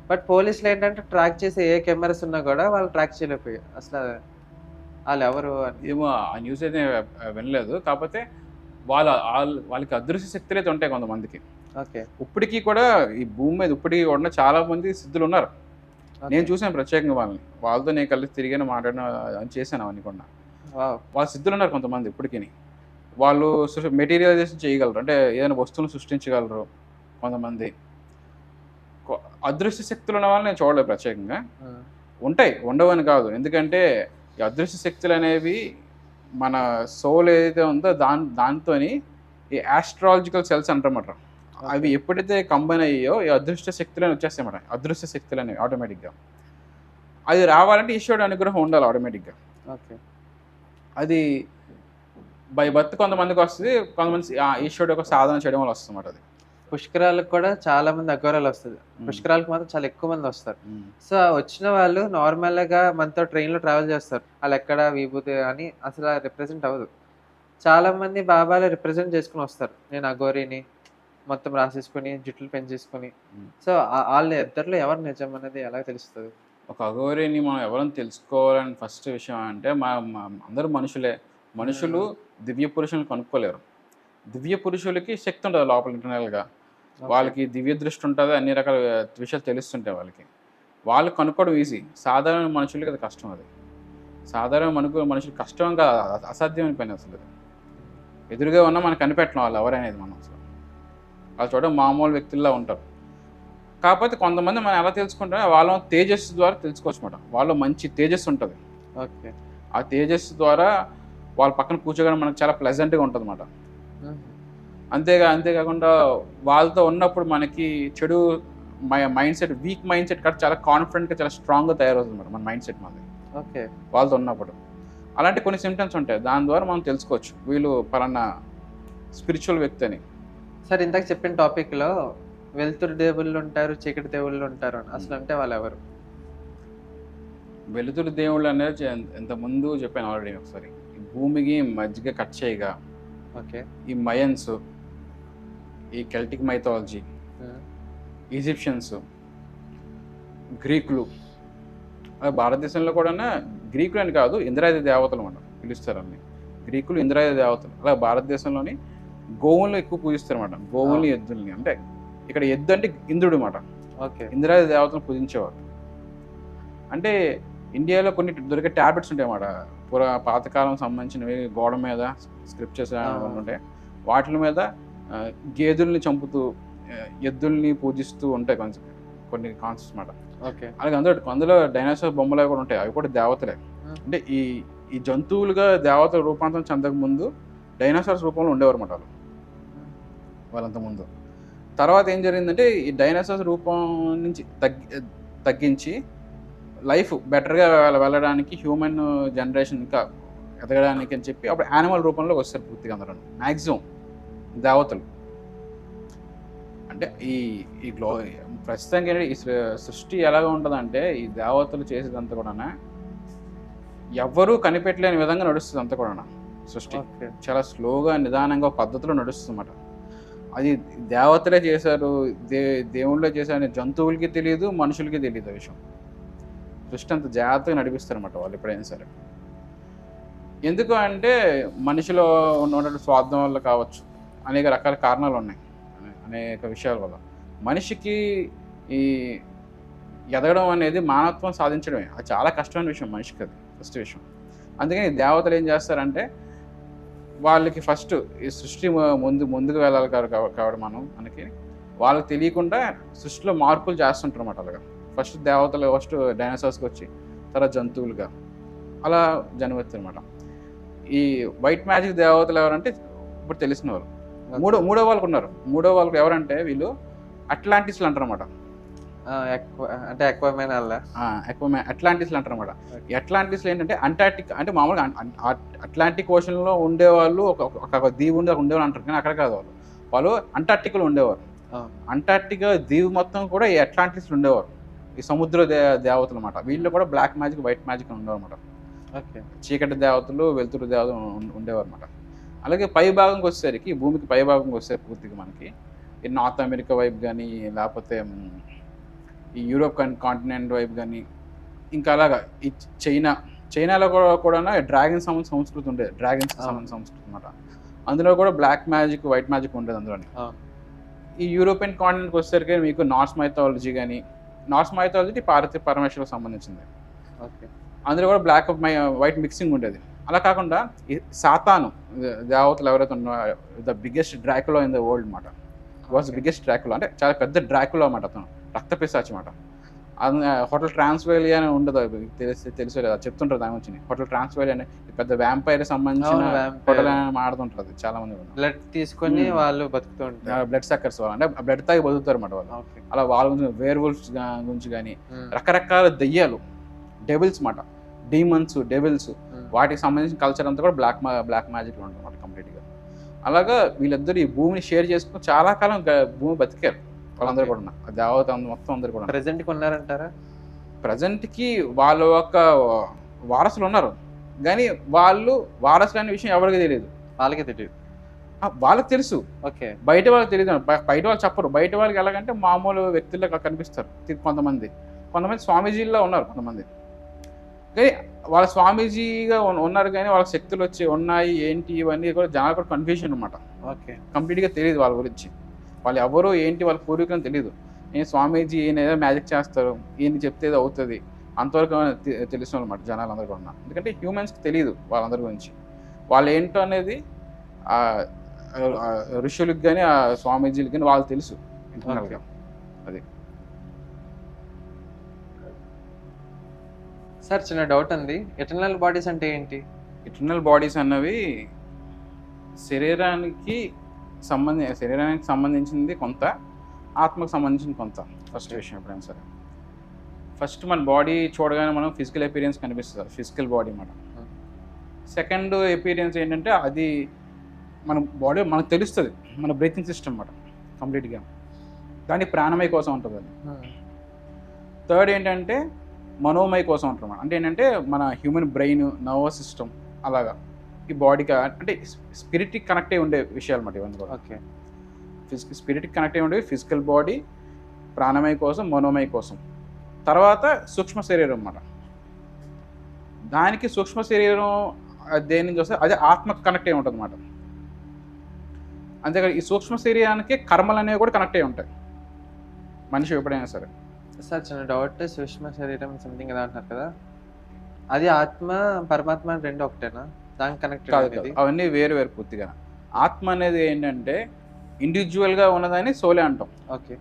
బట్ పోలీసులు ఏంటంటే ట్రాక్ చేసే ఏ కెమెరాస్ ఉన్నా కూడా వాళ్ళు ట్రాక్ చేయలేకపోయారు. అసలు వాళ్ళు ఎవరు అని. ఏమో ఆ న్యూస్ అయితే వినలేదు. కాకపోతే వాళ్ళకి అదృశ్య శక్తులు అయితే ఉంటాయి కొంతమందికి. ఓకే. ఇప్పటికీ కూడా ఈ భూమి మీద ఇప్పటికీ ఉన్న చాలా మంది సిద్ధులు ఉన్నారు. నేను చూసాను ప్రత్యేకంగా వాళ్ళతో నేను కలిసి తిరిగాను, మాట్లాడిన చేశాను అవన్నీ కూడా. వాళ్ళ సిద్ధులు ఉన్నారు కొంతమంది ఇప్పటికీ. వాళ్ళు మెటీరియలైజేషన్ చేయగలరు, అంటే ఏదైనా వస్తువును సృష్టించగలరు కొంతమంది. అదృశ్య శక్తులు ఉన్న వాళ్ళని నేను చూడలేదు ప్రత్యేకంగా. ఉంటాయి, ఉండవని కాదు. ఎందుకంటే ఈ అదృశ్య శక్తులు అనేవి మన సోల్ ఏదైతే ఉందో దాంతో ఈ ఆస్ట్రాలజికల్ సెల్స్ అంటారన్నమాట. అవి ఎప్పుడైతే కంబైన్ అయ్యాయో ఈ అదృష్ట శక్తులు అని వచ్చేస్తాయి అన్నమాట. అదృశ్య శక్తులు అనేవి ఆటోమేటిక్గా అది రావాలంటే ఈశ్వరుడు అనుగ్రహం ఉండాలి ఆటోమేటిక్గా. ఓకే. అది బై బర్త్ కొంతమందికి వస్తుంది, కొంతమంది ఈశ్వరుడు యొక్క సాధన చేయడం వల్ల వస్తుంది అన్నమాట. అది పుష్కరాలకు కూడా చాలా మంది అఘోరాలు వస్తుంది. పుష్కరాలకు మాత్రం చాలా ఎక్కువ మంది వస్తారు. సో వచ్చిన వాళ్ళు నార్మల్గా మనతో ట్రైన్లో ట్రావెల్ చేస్తారు, వాళ్ళు ఎక్కడ విభూతి అని అసలు రిప్రజెంట్ అవ్వదు. చాలా మంది బాబాలు రిప్రజెంట్ చేసుకుని వస్తారు, నేను అఘోరిని మొత్తం రాసేసుకుని జుట్లు పెంచేసుకుని. సో వాళ్ళ ఇద్దరిలో ఎవరు నిజం అనేది ఎలా తెలుస్తుంది? ఒక అఘోరిని మనం ఎవరైనా తెలుసుకోవాలని ఫస్ట్ విషయం అంటే అందరూ మనుషులు దివ్య పురుషులను కనుక్కోలేరు. దివ్య పురుషులకి శక్తి ఉంటుంది లోపల ఇంటర్నల్గా. వాళ్ళకి దివ్య దృష్టి ఉంటుంది, అన్ని రకాల విషయాలు తెలుస్తుంటాయి వాళ్ళకి. వాళ్ళు కనుక్కోవడం ఈజీ. సాధారణ మనుషులకి అది కష్టం. అది సాధారణ మనుషులు కష్టం కాదు, అసాధ్యమైన పని అసలు. ఎదురుగా ఉన్నా మనకు కనిపెట్టడం వాళ్ళు ఎవరనేది మనం అసలు. వాళ్ళు చూడడం మామూలు వ్యక్తుల్లా ఉంటారు. కాకపోతే కొంతమంది మనం ఎలా తెలుసుకుంటే వాళ్ళ తేజస్సు ద్వారా తెలుసుకోవచ్చు అన్నమాట. వాళ్ళలో మంచి తేజస్సు ఉంటుంది. ఓకే. ఆ తేజస్సు ద్వారా వాళ్ళ పక్కన కూర్చోగానే మనకు చాలా ప్లెజెంట్గా ఉంటుంది అన్నమాట. అంతేకాకుండా వాళ్ళతో ఉన్నప్పుడు మనకి చెడు mind set, week mind set కాదు, చాలా కాన్ఫిడెంట్గా చాలా స్ట్రాంగ్గా తయారవుతుంది అన్నమాట మన మైండ్ సెట్ మనది. ఓకే. వాళ్ళతో ఉన్నప్పుడు అలాంటి కొన్ని సిమ్టమ్స్ ఉంటాయి, దాని ద్వారా మనం తెలుసుకోవచ్చు వీళ్ళు పలానా స్పిరిచువల్ వ్యక్తి అని. సార్ ఇందాక చెప్పిన టాపిక్లో వెలుతురు దేవుళ్ళు ఉంటారు, చీకటి దేవుళ్ళు ఉంటారు అని, అసలు అంటే వాళ్ళు ఎవరు? వెలుతురు దేవుళ్ళు అనేది ఇంతకుముందు చెప్పాను ఆల్రెడీ ఒకసారి. ఈ భూమికి మధ్యగా కట్ చేయగా. ఓకే. ఈ మయన్స్, ఈ కెల్టిక్ మైథాలజీ, ఈజిప్షియన్స్, గ్రీకులు, భారతదేశంలో కూడా గ్రీకులు అని కాదు, ఇంద్రాది దేవతలు మనం పిలుస్తారు అన్ని. గ్రీకులు ఇంద్రాది దేవతలు. అలా భారతదేశంలోని గోవులను ఎక్కువ పూజిస్తారు అన్నమాట. గోవుల్ని, ఎద్దుల్ని. అంటే ఇక్కడ ఎద్దు అంటే ఇంద్రుడు అన్నమాట. ఓకే. ఇంద్రాది దేవతలను పూజించేవారు. అంటే ఇండియాలో కొన్ని దొరికే ట్యాబ్లెట్స్ ఉంటాయి అన్నమాట, పాతకాలం సంబంధించినవి. గోడ మీద స్క్రిప్చర్స్ ఉంటాయి, వాటి మీద గేదెల్ని చంపుతూ ఎద్దుల్ని పూజిస్తూ ఉంటాయి కొన్ని కాన్సెప్ట్స్ అన్నమాట. ఓకే. అలాగే అందులో డైనోసార్ బొమ్మలు కూడా ఉంటాయి, అవి కూడా దేవతలే. అంటే ఈ జంతువులుగా దేవతల రూపాంతరం చెందక ముందు డైనోసార్స్ రూపంలో ఉండేవారు అన్నమాట వాళ్ళంత ముందు. తర్వాత ఏం జరిగిందంటే ఈ డైనోసార్స్ రూపం నుంచి తగ్గించి లైఫ్ బెటర్గా వెళ్ళడానికి, హ్యూమన్ జనరేషన్ ఇంకా ఎదగడానికి అని చెప్పి అప్పుడు యానిమల్ రూపంలో వస్తారు పూర్తిగా అందరూ, మ్యాక్సిమం దేవతలు. అంటే ఈ ఈ గ్లో ప్రస్తుతానికి ఏంటంటే ఈ సృష్టి ఎలాగ ఉంటుందంటే ఈ దేవతలు చేసేదంతా కూడా ఎవ్వరూ కనిపెట్టలేని విధంగా నడుస్తుంది అంతా కూడా సృష్టి. ఓకే. చాలా స్లోగా నిదానంగా పద్ధతిలో నడుస్తుంది అన్నమాట. అది దేవతలే చేశారు, దేవుళ్ళే చేశారు, జంతువులకి తెలియదు, మనుషులకి తెలియదు ఆ విషయం. సృష్టి అంత జాగ్రత్తగా నడిపిస్తారు అన్నమాట వాళ్ళు ఎప్పుడైనా సరే. ఎందుకు అంటే మనిషిలో ఉన్నటువంటి స్వార్థం వల్ల కావచ్చు, అనేక రకాల కారణాలు ఉన్నాయి, అనేక విషయాల వల్ల. మనిషికి ఈ ఎదగడం అనేది మానవత్వం సాధించడమే, అది చాలా కష్టమైన విషయం మనిషికి, అది ఫస్ట్ విషయం. అందుకని దేవతలు ఏం చేస్తారంటే వాళ్ళకి ఫస్ట్ ఈ సృష్టి ముందుకు వెళ్ళాలి కాబట్టి మనకి వాళ్ళకి తెలియకుండా సృష్టిలో మార్పులు చేస్తుంటారు అన్నమాట. అలాగా ఫస్ట్ దేవతలు ఫస్ట్ డైనోసార్స్కి వచ్చి తర్వాత జంతువులుగా అలా జన్మెత్తారు అనమాట. ఈ వైట్ మ్యాజిక్ దేవతలు ఎవరంటే ఇప్పుడు తెలిసిన వాళ్ళు మూడో వాళ్ళకు ఉన్నారు. మూడో వాళ్ళకు ఎవరంటే వీళ్ళు అట్లాంటిస్లు అంటారు అనమాట. అంటే ఎక్కువమైన అట్లాంటిస్లు అంటారు అనమాట. అట్లాంటిస్లు ఏంటంటే అంటార్టిక్ అంటే మామూలుగా అట్లాంటిక్ ఓషన్లో ఉండేవాళ్ళు, ఒక దీవి ఉండేవాళ్ళు అంటారు, కానీ అక్కడ కాదు, వాళ్ళు అంటార్టిక్లో ఉండేవారు. అంటార్టికా దీవి మొత్తం కూడా ఈ అట్లాంటిస్లు ఉండేవారు, ఈ సముద్ర దేవతలు అనమాట. వీళ్ళు కూడా బ్లాక్ మ్యాజిక్, వైట్ మ్యాజిక్ ఉండేవారు అనమాట. చీకటి దేవతలు, వెలుతురు దేవతలు ఉండేవారు అనమాట. అలాగే పై భాగంకి వచ్చేసరికి, భూమికి పై భాగంకి వస్తే పూర్తిగా మనకి ఈ నార్త్ అమెరికా వైపు కానీ, లేకపోతే ఈ యూరోప్ కాంటినెంట్ వైపు కానీ, ఇంకా అలాగా ఈ చైనాలో కూడా డ్రాగన్ సంస్కృతి ఉండేది, డ్రాగన్స్ సంస్కృతి అనమాట. అందులో కూడా బ్లాక్ మ్యాజిక్, వైట్ మ్యాజిక్ ఉండేది అందులోని. ఈ యూరోపియన్ కాంటినెంట్కి వచ్చేసరికి మీకు నార్స్ మైథాలజీ కానీ, నార్స్ మైథాలజీ పార్వతీ పరమేశ్వరకు సంబంధించింది. అందులో కూడా బ్లాక్ వైట్ మిక్సింగ్ ఉండేది. అలా కాకుండా ఈ సాతాను దేవతలు ఎవరైతే ఉన్నారో, the biggest Dracula in the world అనమాట. వాజ్ బిగ్గెస్ట్ డ్రాకులా, అంటే చాలా పెద్ద డ్రాకులా అన్నమాట. అతను రక్తపిశాచి అన్నమాట. హోటల్ ట్రాన్స్వేలియా అని ఉండదు, తెలుసు లేదా, చెప్తుంటారు దాని గురించి. హోటల్ ట్రాన్స్వేలియా అనే పెద్ద వ్యాంపైర్ సంబంధించిన హోటల్ అని ఆడుతుంటారు చాలా మంది. బ్లడ్ తీసుకొని వాళ్ళు బతుకుతుంటారు, బ్లడ్ సక్కర్స్ వాళ్ళు, అంటే బ్లడ్ తాగి బతుకుతారు అన్నమాట వాళ్ళు. అలా వాళ్ళ గురించి, వేర్ వుల్ఫ్స్ గురించి కానీ, రకరకాల దెయ్యాలు, డెవిల్స్ మాట, డీమన్స్, డెవిల్స్, వాటికి సంబంధించిన కల్చర్ అంతా కూడా బ్లాక్ మ్యాజిక్ లో ఉంటుంది కంప్లీట్గా. అలాగా వీళ్ళిద్దరు ఈ భూమిని షేర్ చేసుకుని చాలా కాలం భూమి బతికారు వాళ్ళందరూ కూడా. దేవత మొత్తం అందరు కూడా ప్రెజెంట్కి ఉన్నారంటారా? ప్రజెంట్కి వాళ్ళ యొక్క వారసులు ఉన్నారు, కానీ వాళ్ళు వారసులు అనే విషయం ఎవరికి తెలియదు. వాళ్ళకి తెలియదు, వాళ్ళకి తెలుసు, ఓకే, బయట వాళ్ళకి తెలియదు. బయట వాళ్ళు చెప్పరు. బయట వాళ్ళకి ఎలాగంటే మామూలు వ్యక్తుల్లో కనిపిస్తారు కొంతమంది స్వామీజీల్లో ఉన్నారు కొంతమంది, కానీ వాళ్ళ స్వామీజీగా ఉన్నారు, కానీ వాళ్ళ శక్తులు వచ్చి ఉన్నాయి ఏంటి ఇవన్నీ కూడా జనాలు కూడా కన్ఫ్యూజన్ అనమాట. ఓకే, కంప్లీట్గా తెలియదు వాళ్ళ గురించి. వాళ్ళు ఎవరో ఏంటి వాళ్ళ పూర్వీకులు తెలియదు. నేను స్వామీజీ ఈయన ఏదో మ్యాజిక్ చేస్తారు, ఈయన చెప్తే ఏదో అవుతుంది, అంతవరకు తెలిసిన అనమాట జనాలందరూ కూడా. ఎందుకంటే హ్యూమన్స్కి తెలియదు వాళ్ళందరి గురించి. వాళ్ళు ఏంటో అనేది ఋషులకు కానీ ఆ స్వామీజీలకు కానీ వాళ్ళు తెలుసు ఇంటర్నల్గా. అది సార్ చిన్న డౌట్ ఉంది, ఎటర్నల్ బాడీస్ అంటే ఏంటి? ఎటర్నల్ బాడీస్ అన్నవి శరీరానికి సంబంధించింది కొంత, ఆత్మకు సంబంధించింది కొంత. ఫస్ట్ విషయం ఎప్పుడైనా సరే, ఫస్ట్ మన బాడీ చూడగానే మనం ఫిజికల్ అపీరియన్స్ కనిపిస్తుంది, ఫిజికల్ బాడీ అన్నమాట. సెకండ్ అపీరియన్స్ ఏంటంటే అది మన బాడీ మనకు తెలుస్తుంది, మన బ్రీతింగ్ సిస్టమ్ అన్నమాట కంప్లీట్గా. కానీ ప్రాణమయ కోసం ఉంటుంది అది. థర్డ్ ఏంటంటే మనోమయ కోసం ఉంటుంది అన్నమాట. అంటే ఏంటంటే మన హ్యూమన్ బ్రెయిన్, నర్వస్ సిస్టమ్, అలాగా ఈ బాడీకి అంటే స్పిరిట్కి కనెక్ట్ అయి ఉండే విషయాలు అన్నమాట ఇవన్నీ కూడా. ఓకే, స్పిరిట్కి కనెక్ట్ అయి ఉండే ఫిజికల్ బాడీ, ప్రాణమయ కోసం, మనోమయ కోసం. తర్వాత సూక్ష్మ శరీరం అన్నమాట. దానికి సూక్ష్మ శరీరం దేని నుంచి వస్తే అదే ఆత్మకు కనెక్ట్ అయి ఉంటుంది అన్నమాట. అంతేకాదు ఈ సూక్ష్మ శరీరానికి కర్మలు అనేవి కూడా కనెక్ట్ అయి ఉంటాయి మనిషి ఎప్పుడైనా సరే. సార్ చిన్న డౌట్, సూక్ష్మ శరీరం సంథింగ్ కదా అంటున్నారు కదా, అది ఆత్మ పరమాత్మ రెండు ఒకటేనా? దానికి కనెక్ట్ కాదు, అవన్నీ వేరు వేరు పూర్తిగా. ఆత్మ అనేది ఏంటంటే ఇండివిజువల్గా ఉన్నదాన్ని సోలే అంటాం. ఓకే,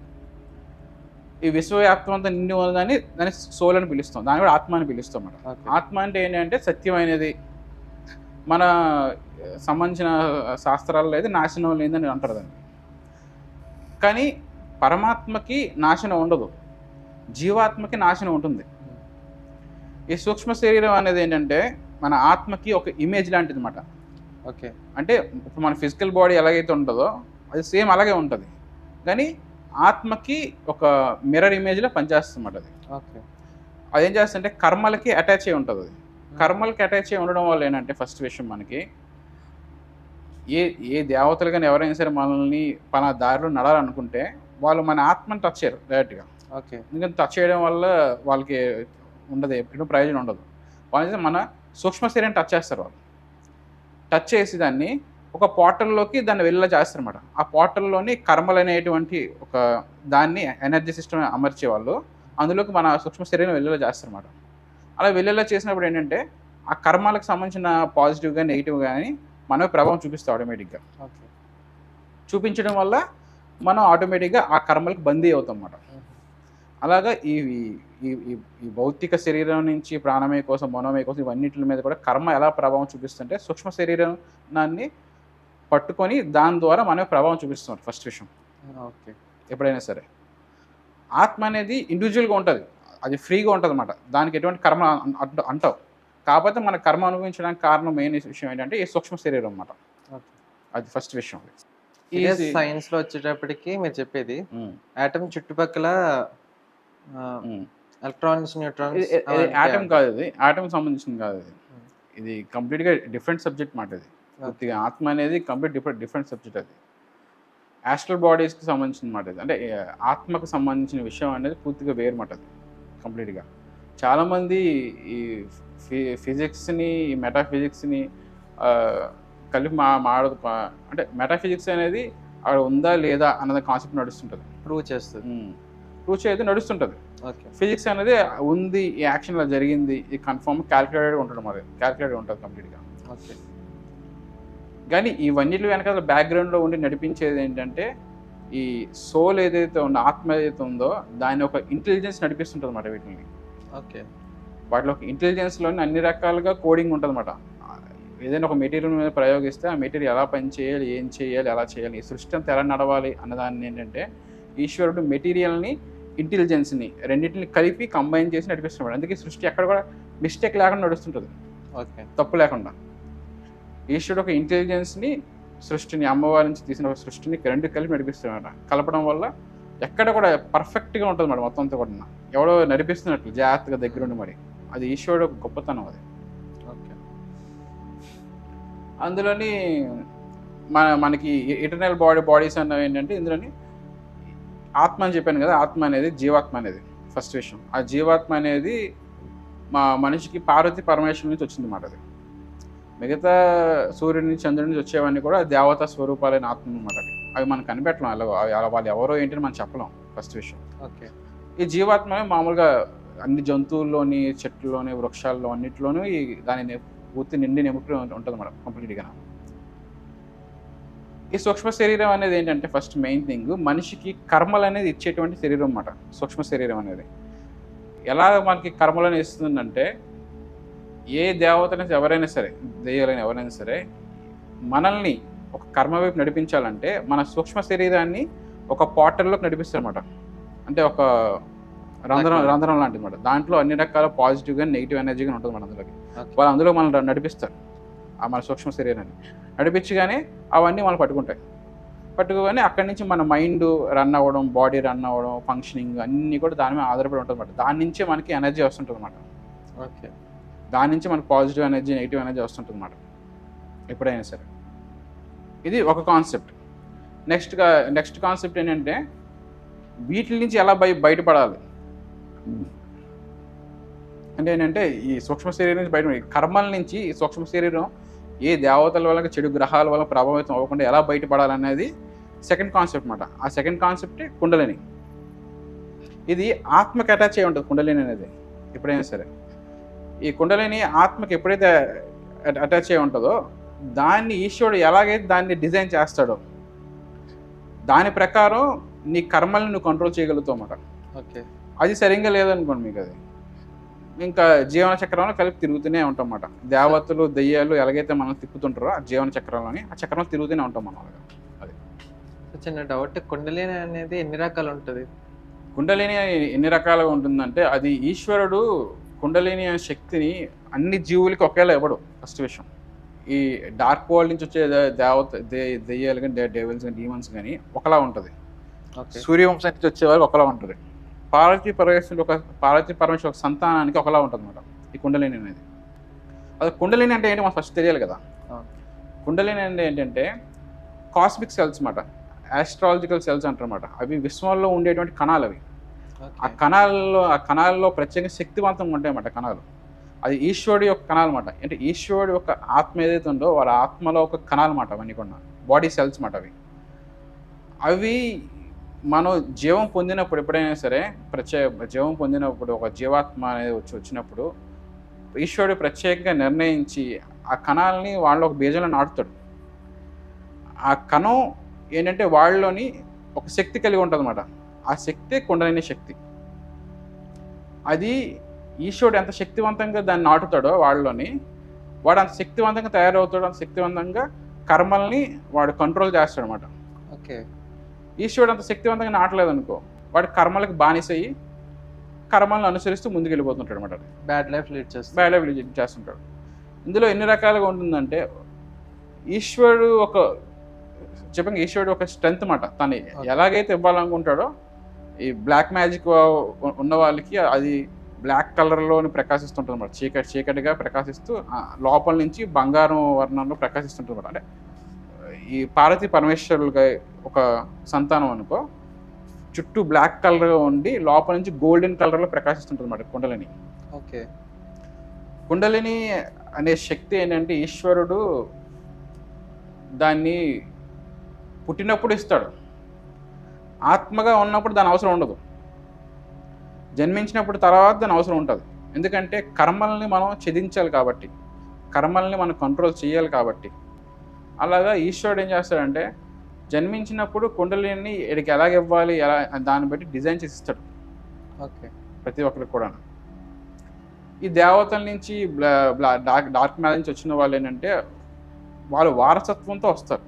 ఈ విశ్వవ్యాప్తం అంతా నిండి ఉన్నదాన్ని దాన్ని సోల్ అని పిలుస్తాం, దాన్ని కూడా ఆత్మ అని పిలుస్తాం అన్నమాట. ఆత్మ అంటే ఏంటంటే సత్యమైనది, మన సంబంధించిన శాస్త్రాల్లో అయితే నాశనం లేదని అంటారు దాన్ని. కానీ పరమాత్మకి నాశనం ఉండదు, జీవాత్మకి నాశనం ఉంటుంది. ఈ సూక్ష్మ శరీరం అనేది ఏంటంటే మన ఆత్మకి ఒక ఇమేజ్ లాంటిది అన్నమాట. ఓకే, అంటే ఇప్పుడు మన ఫిజికల్ బాడీ ఎలాగైతే ఉంటుందో అది సేమ్ అలాగే ఉంటుంది, కానీ ఆత్మకి ఒక మిర్రర్ ఇమేజ్లో పనిచేస్తుందన్నమాట అది. ఓకే. అదేం చేస్తుందంటే కర్మలకి అటాచ్ అయి ఉంటుంది అది. కర్మలకి అటాచ్ అయి ఉండడం వల్ల ఏంటంటే ఫస్ట్ విషయం మనకి ఏ ఏ దేవతలు కానీ ఎవరైనా సరే మనల్ని మన దారిలో నడాలనుకుంటే వాళ్ళు మన ఆత్మని టచ్ చేయరు డైరెక్ట్గా. ఓకే. ఎందుకంటే టచ్ చేయడం వల్ల వాళ్ళకి ఉండదు, ఎప్పుడు ప్రయోజనం ఉండదు. వాళ్ళు మన సూక్ష్మ శరీరం టచ్ చేస్తారు. వాళ్ళు టచ్ చేసి దాన్ని ఒక పోర్టల్లోకి దాన్ని వెళ్ళేలా చేస్తారన్నమాట. ఆ పోర్టల్లోని కర్మలు అనేటువంటి ఒక దాన్ని ఎనర్జీ సిస్టమ్ అమర్చే వాళ్ళు అందులోకి మన సూక్ష్మ శరీరం వెళ్ళేలా చేస్తారన్నమాట. అలా వెళ్ళేలా చేసినప్పుడు ఏంటంటే ఆ కర్మలకు సంబంధించిన పాజిటివ్ కానీ నెగిటివ్ కానీ మనమే ప్రభావం చూపిస్తాం ఆటోమేటిక్గా. ఓకే. చూపించడం వల్ల మనం ఆటోమేటిక్గా ఆ కర్మలకు బందీ అవుతాం అన్నమాట. అలాగా ఈ ఈ ఈ ఈ భౌతిక శరీరం నుంచి ప్రాణమయ కోసం మనోమయ కోసం ఇవన్నిటి మీద కూడా కర్మ ఎలా ప్రభావం చూపిస్తుంటే సూక్ష్మ శరీరాన్ని పట్టుకొని దాని ద్వారా మనమే ప్రభావం చూపిస్తాం. ఫస్ట్ విషయం ఓకే. ఎప్పుడైనా సరే ఆత్మ అనేది ఇండివిజువల్గా ఉంటుంది, అది ఫ్రీగా ఉంటుంది అన్నమాట. దానికి ఎటువంటి కర్మ అంటావు. కాకపోతే మన కర్మ అనుభవించడానికి కారణం మెయిన్ విషయం ఏంటంటే ఈ సూక్ష్మ శరీరం అన్నమాట. ఓకే. అది ఫస్ట్ విషయం. సైన్స్ లో వచ్చేటప్పటికి మీరు చెప్పేది ఆటమ్ చుట్టుపక్కల ఎలక్ట్రాన్స్, న్యూట్రాన్స్ ఆటమ్ కాదు, ఇది ఆటమ్ సంబంధించింది కాదు. ఇది కంప్లీట్గా డిఫరెంట్ సబ్జెక్ట్ మాట. ఇది పూర్తిగా ఆత్మ అనేది కంప్లీట్ డిఫరెంట్ సబ్జెక్ట్. అది యాస్ట్రల్ బాడీస్కి సంబంధించిన మాట. ఇది అంటే ఆత్మకు సంబంధించిన విషయం అనేది పూర్తిగా వేరు మాట. అది కంప్లీట్గా చాలామంది ఈ ఫిజిక్స్ని ఈ మెటాఫిజిక్స్ని కలిపి అంటే మెటాఫిజిక్స్ అనేది అక్కడ ఉందా లేదా అన్నది కాన్సెప్ట్ నడుస్తుంటుంది, ప్రూవ్ చేస్తుంది. ప్రూవ్ చేయదు నడుస్తుంటుంది. ఓకే. ఫిజిక్స్ అనేది ఉంది, ఈ యాక్షన్ ఇలా జరిగింది, ఈ కన్ఫర్మ్ క్యాలిక్యులేటెడ్ ఉంటుంది, మరి క్యాలిక్యులేటెడ్ ఉంటుంది కంప్లీట్గా. ఓకే. కానీ ఇవన్నిటి వెనకాల బ్యాక్గ్రౌండ్లో ఉండి నడిపించేది ఏంటంటే ఈ సోల్ ఏదైతే ఉందో, ఆత్మ ఏదైతే ఉందో దాని ఒక ఇంటెలిజెన్స్ నడిపిస్తుంటుంది అన్నమాట వీటిని. ఓకే. వాటిలో ఒక ఇంటెలిజెన్స్లోని అన్ని రకాలుగా కోడింగ్ ఉంటుంది అన్నమాట. ఏదైనా ఒక మెటీరియల్ మీద ప్రయోగిస్తే ఆ మెటీరియల్ ఎలా పని చేయాలి, ఏం చేయాలి, ఎలా చేయాలి, ఈ సృష్టి అంతా ఎలా నడవాలి అన్నదాన్ని ఏంటంటే ఈశ్వరుడు మెటీరియల్ని ఇంటెలిజెన్స్ని రెండింటిని కలిపి కంబైన్ చేసి నడిపిస్తున్నాడు. అందుకే సృష్టి ఎక్కడ కూడా మిస్టేక్ లేకుండా నడుస్తుంటుంది, ఓకే, తప్పు లేకుండా. ఈశ్వరుడు ఒక ఇంటెలిజెన్స్ని సృష్టిని అమ్మవారి నుంచి తీసిన ఒక సృష్టిని రెండు కలిపి నడిపిస్తున్నాడు. కలపడం వల్ల ఎక్కడ కూడా పర్ఫెక్ట్గా ఉంటుంది మరి మొత్తం అంతా కూడా. ఎవడో నడిపిస్తున్నట్లు జాగ్రత్తగా దగ్గరుండి మరి అది ఈశ్వరుడు ఒక గొప్పతనం. అది ఓకే. అందులోని మనకి ఇటర్నల్ బాడీస్ అన్నవి ఏంటంటే ఇందులోని ఆత్మ అని చెప్పాను కదా, ఆత్మ అనేది జీవాత్మ అనేది ఫస్ట్ విషయం. ఆ జీవాత్మ అనేది మా మనిషికి పార్వతి పరమేశ్వరు నుంచి వచ్చింది మాట. అది మిగతా సూర్యుని చంద్రుడి నుంచి వచ్చేవన్నీ కూడా దేవతా స్వరూపాలైన ఆత్మ అన్నమాట. అవి మనకు కనిపెట్టలేం, అలా వాళ్ళు ఎవరో ఏంటని మనం చెప్పలేం ఫస్ట్ విషయం. ఓకే. ఈ జీవాత్మ మామూలుగా అన్ని జంతువుల్లోని, చెట్లలోని, వృక్షాల్లో అన్నింటిలోనూ ఈ దాని పూర్తి నిండి నింపుతూ ఉంటుంది మేడం కంప్లీట్గా. ఈ సూక్ష్మ శరీరం అనేది ఏంటంటే ఫస్ట్ మెయిన్ థింగ్ మనిషికి కర్మలు అనేది ఇచ్చేటువంటి శరీరం అన్నమాట. సూక్ష్మ శరీరం అనేది ఎలా మనకి కర్మలను ఇస్తుందంటే ఏ దేవతని ఎవరైనా సరే, దెయ్యాలని ఎవరైనా సరే మనల్ని ఒక కర్మ వైపు నడిపించాలంటే మన సూక్ష్మ శరీరాన్ని ఒక పోర్టల్లోకి నడిపిస్తారన్నమాట. అంటే ఒక రంధ్రం లాంటిది అన్నమాట. దాంట్లో అన్ని రకాల పాజిటివ్ కానీ నెగిటివ్ ఎనర్జీ కానీ ఉంటుంది మన అందులోకి. వాళ్ళు అందులో మనం నడిపిస్తారు ఆ మన సూక్ష్మ శరీరాన్ని. నడిపించగానే అవన్నీ మనం పట్టుకోగానే అక్కడి నుంచి మన మైండ్ రన్ అవ్వడం, బాడీ రన్ అవ్వడం, ఫంక్షనింగ్ అన్నీ కూడా దాని మీద ఆధారపడి ఉంటుంది అన్నమాట. దాని నుంచే మనకి ఎనర్జీ వస్తుంటుంది అన్నమాట. ఓకే. దాని నుంచి మనకు పాజిటివ్ ఎనర్జీ, నెగిటివ్ ఎనర్జీ వస్తుంటుంది అన్నమాట ఎప్పుడైనా సరే. ఇది ఒక కాన్సెప్ట్. నెక్స్ట్ కాన్సెప్ట్ ఏంటంటే వీటి నుంచి ఎలా బయటపడాలి అంటే ఏంటంటే ఈ సూక్ష్మ శరీరం నుంచి బయట కర్మల నుంచి ఈ సూక్ష్మ శరీరం ఏ దేవతల వల్ల, చెడు గ్రహాల వల్ల ప్రభావితం అవ్వకుండా ఎలా బయటపడాలనేది సెకండ్ కాన్సెప్ట్ అన్నమాట. ఆ సెకండ్ కాన్సెప్ట్ కుండలిని. ఇది ఆత్మకి అటాచ్ అయి ఉంటుంది కుండలిని అనేది ఎప్పుడైనా సరే. ఈ కుండలిని ఆత్మకి ఎప్పుడైతే అటాచ్ అయి ఉంటుందో దాన్ని ఈశ్వరుడు ఎలాగైతే దాన్ని డిజైన్ చేస్తాడో దాని ప్రకారం నీ కర్మల్ని నువ్వు కంట్రోల్ చేయగలుగుతావు అన్నమాట. ఓకే. అది సరిగ్గా లేదనుకోండి మీకు, అది ఇంకా జీవన చక్రంలో కలిపి తిరుగుతూనే ఉంటాం అన్నమాట. దేవతలు, దెయ్యాలు ఎలాగైతే మనం తిప్పుతుంటారో ఆ జీవన చక్రంలోని ఆ చక్రంలో తిరుగుతూనే ఉంటాం మనం. అది చిన్న డౌట్, కుండలిని అనేది ఎన్ని రకాలు ఉంటుంది? కుండలిని ఎన్ని రకాలుగా ఉంటుందంటే అది ఈశ్వరుడు కుండలిని అనే శక్తిని అన్ని జీవులకి ఒకేలా ఇవ్వడు ఫస్ట్ విషయం. ఈ డార్క్ వరల్డ్ నుంచి వచ్చే దెయ్యాలు కానీ, డెవిల్స్ కానీ, డీమన్స్ కానీ ఒకలా ఉంటుంది. ఓకే. సూర్యవంశం నుంచి వచ్చే వరకు ఒకలా ఉంటుంది. పార్వతీ పరమేశ్వరు ఒక సంతానానికి ఒకలా ఉంటుంది అనమాట ఈ కుండలిని అనేది. అది కుండలిని అంటే ఏంటి మనకు ఫస్ట్ తెలియాలి కదా. అవును. కుండలిని అంటే ఏంటంటే కాస్మిక్ సెల్స్ అన్నమాట, ఆస్ట్రాలజికల్ సెల్స్ అంటారన్నమాట. అవి విశ్వంలో ఉండేటువంటి కణాలు అవి. ఆ ఓకే. కణాల్లో ప్రత్యేకంగా శక్తివంతంగా ఉంటాయన్నమాట కణాలు. అది ఈశ్వరుడి యొక్క కణాలు అన్నమాట. అంటే ఈశ్వరుడి యొక్క ఆత్మ ఏదైతే ఉందో వాళ్ళ ఆత్మలో ఒక కణాలు అన్నమాట అవన్నీ కూడా, బాడీ సెల్స్ అన్నమాట అవి. అవి మనం జీవం పొందినప్పుడు ఎప్పుడైనా సరే జీవం పొందినప్పుడు ఒక జీవాత్మ అనేది వచ్చినప్పుడు ఈశ్వరుడు ప్రత్యేకంగా నిర్ణయించి ఆ కణాలని వాళ్ళ ఒక బీజంలో నాటుతాడు. ఆ కణం ఏంటంటే వాళ్ళలోని ఒక శక్తి కలిగి ఉంటుంది అన్నమాట. ఆ శక్తి కుండలిని శక్తి. అది ఈశ్వరుడు ఎంత శక్తివంతంగా దాన్ని నాటుతాడో వాళ్ళలోని, వాడు అంత శక్తివంతంగా తయారవుతాడు, అంత శక్తివంతంగా కర్మల్ని వాడు కంట్రోల్ చేస్తాడు అనమాట. ఓకే. ఈశ్వరుడు అంత శక్తివంతంగా నాటలేదు అనుకో, వాడు కర్మలకు బానిసయ్యి కర్మలను అనుసరిస్తూ ముందుకు వెళ్ళిపోతుంటాడు అనమాట. బ్యాడ్ లైఫ్ లీడ్ చేస్తాడు. బ్యాడ్ లైఫ్ లీడ్ చేస్తుంటాడు. ఇందులో ఎన్ని రకాలుగా ఉంటుందంటే ఈశ్వరుడు ఈశ్వరుడు ఒక స్ట్రెంత్ మాట. తను ఎలాగైతే ఇవ్వాలనుకుంటాడో ఈ బ్లాక్ మ్యాజిక్ ఉన్న వాళ్ళకి అది బ్లాక్ కలర్లో ప్రకాశిస్తుంటుంది అన్నమాట. చీకటిగా ప్రకాశిస్తూ లోపల నుంచి బంగారం వర్ణంలో ప్రకాశిస్తుంటుంది అన్నమాట. అంటే ఈ పార్వతీ పరమేశ్వరులుగా ఒక సంతానం అనుకో, చుట్టూ బ్లాక్ కలర్గా ఉండి లోపల నుంచి గోల్డెన్ కలర్లో ప్రకాశిస్తుంటుంది అన్నమాట కుండలిని. ఓకే. కుండలిని అనే శక్తి ఏంటంటే ఈశ్వరుడు దాన్ని పుట్టినప్పుడు ఇస్తాడు. ఆత్మగా ఉన్నప్పుడు దాని అవసరం ఉండదు. జన్మించినప్పుడు తర్వాత దాని అవసరం ఉంటుంది. ఎందుకంటే కర్మల్ని మనం ఛేదించాలి కాబట్టి, కర్మల్ని మనం కంట్రోల్ చేయాలి కాబట్టి. అలాగా ఈశ్వరుడు ఏం చేస్తాడంటే జన్మించినప్పుడు కుండలిని వీడికి ఎలాగ ఇవ్వాలి, ఎలా దాన్ని బట్టి డిజైన్ చేసి ఇస్తాడు ఓకే. ప్రతి ఒక్కరికి కూడా. ఈ దేవతల నుంచి డార్క్ మ్యాటర్ నుంచి వచ్చిన వాళ్ళు ఏంటంటే వాళ్ళు వారసత్వంతో వస్తారు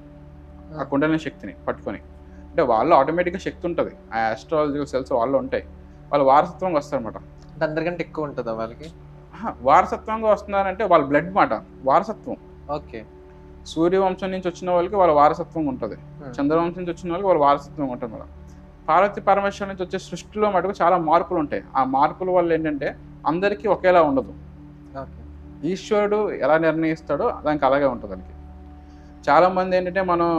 ఆ కుండలిని శక్తిని పట్టుకొని. అంటే వాళ్ళు ఆటోమేటిక్గా శక్తి ఉంటుంది, ఆ ఆస్ట్రాలజికల్ సెల్స్ వాళ్ళు ఉంటాయి, వాళ్ళు వారసత్వంగా వస్తారన్నమాట. అంటే అందరికంటే ఎక్కువ ఉంటుందా వాళ్ళకి? వారసత్వంగా వస్తున్నారంటే వాళ్ళ బ్లడ్ మాట వారసత్వం. ఓకే. సూర్యవంశం నుంచి వచ్చిన వాళ్ళకి వాళ్ళ వారసత్వం ఉంటుంది, చంద్రవంశం నుంచి వచ్చిన వాళ్ళకి వాళ్ళ వారసత్వం ఉంటుంది మేడం. పార్వతీ పరమేశ్వరం నుంచి వచ్చే సృష్టిలో మటుకు చాలా మార్పులు ఉంటాయి. ఆ మార్పుల వల్ల ఏంటంటే అందరికీ ఒకేలా ఉండదు. ఓకే. ఈశ్వరుడు ఎలా నిర్ణయిస్తాడో దానికి అలాగే ఉంటుంది. దానికి చాలామంది ఏంటంటే మనం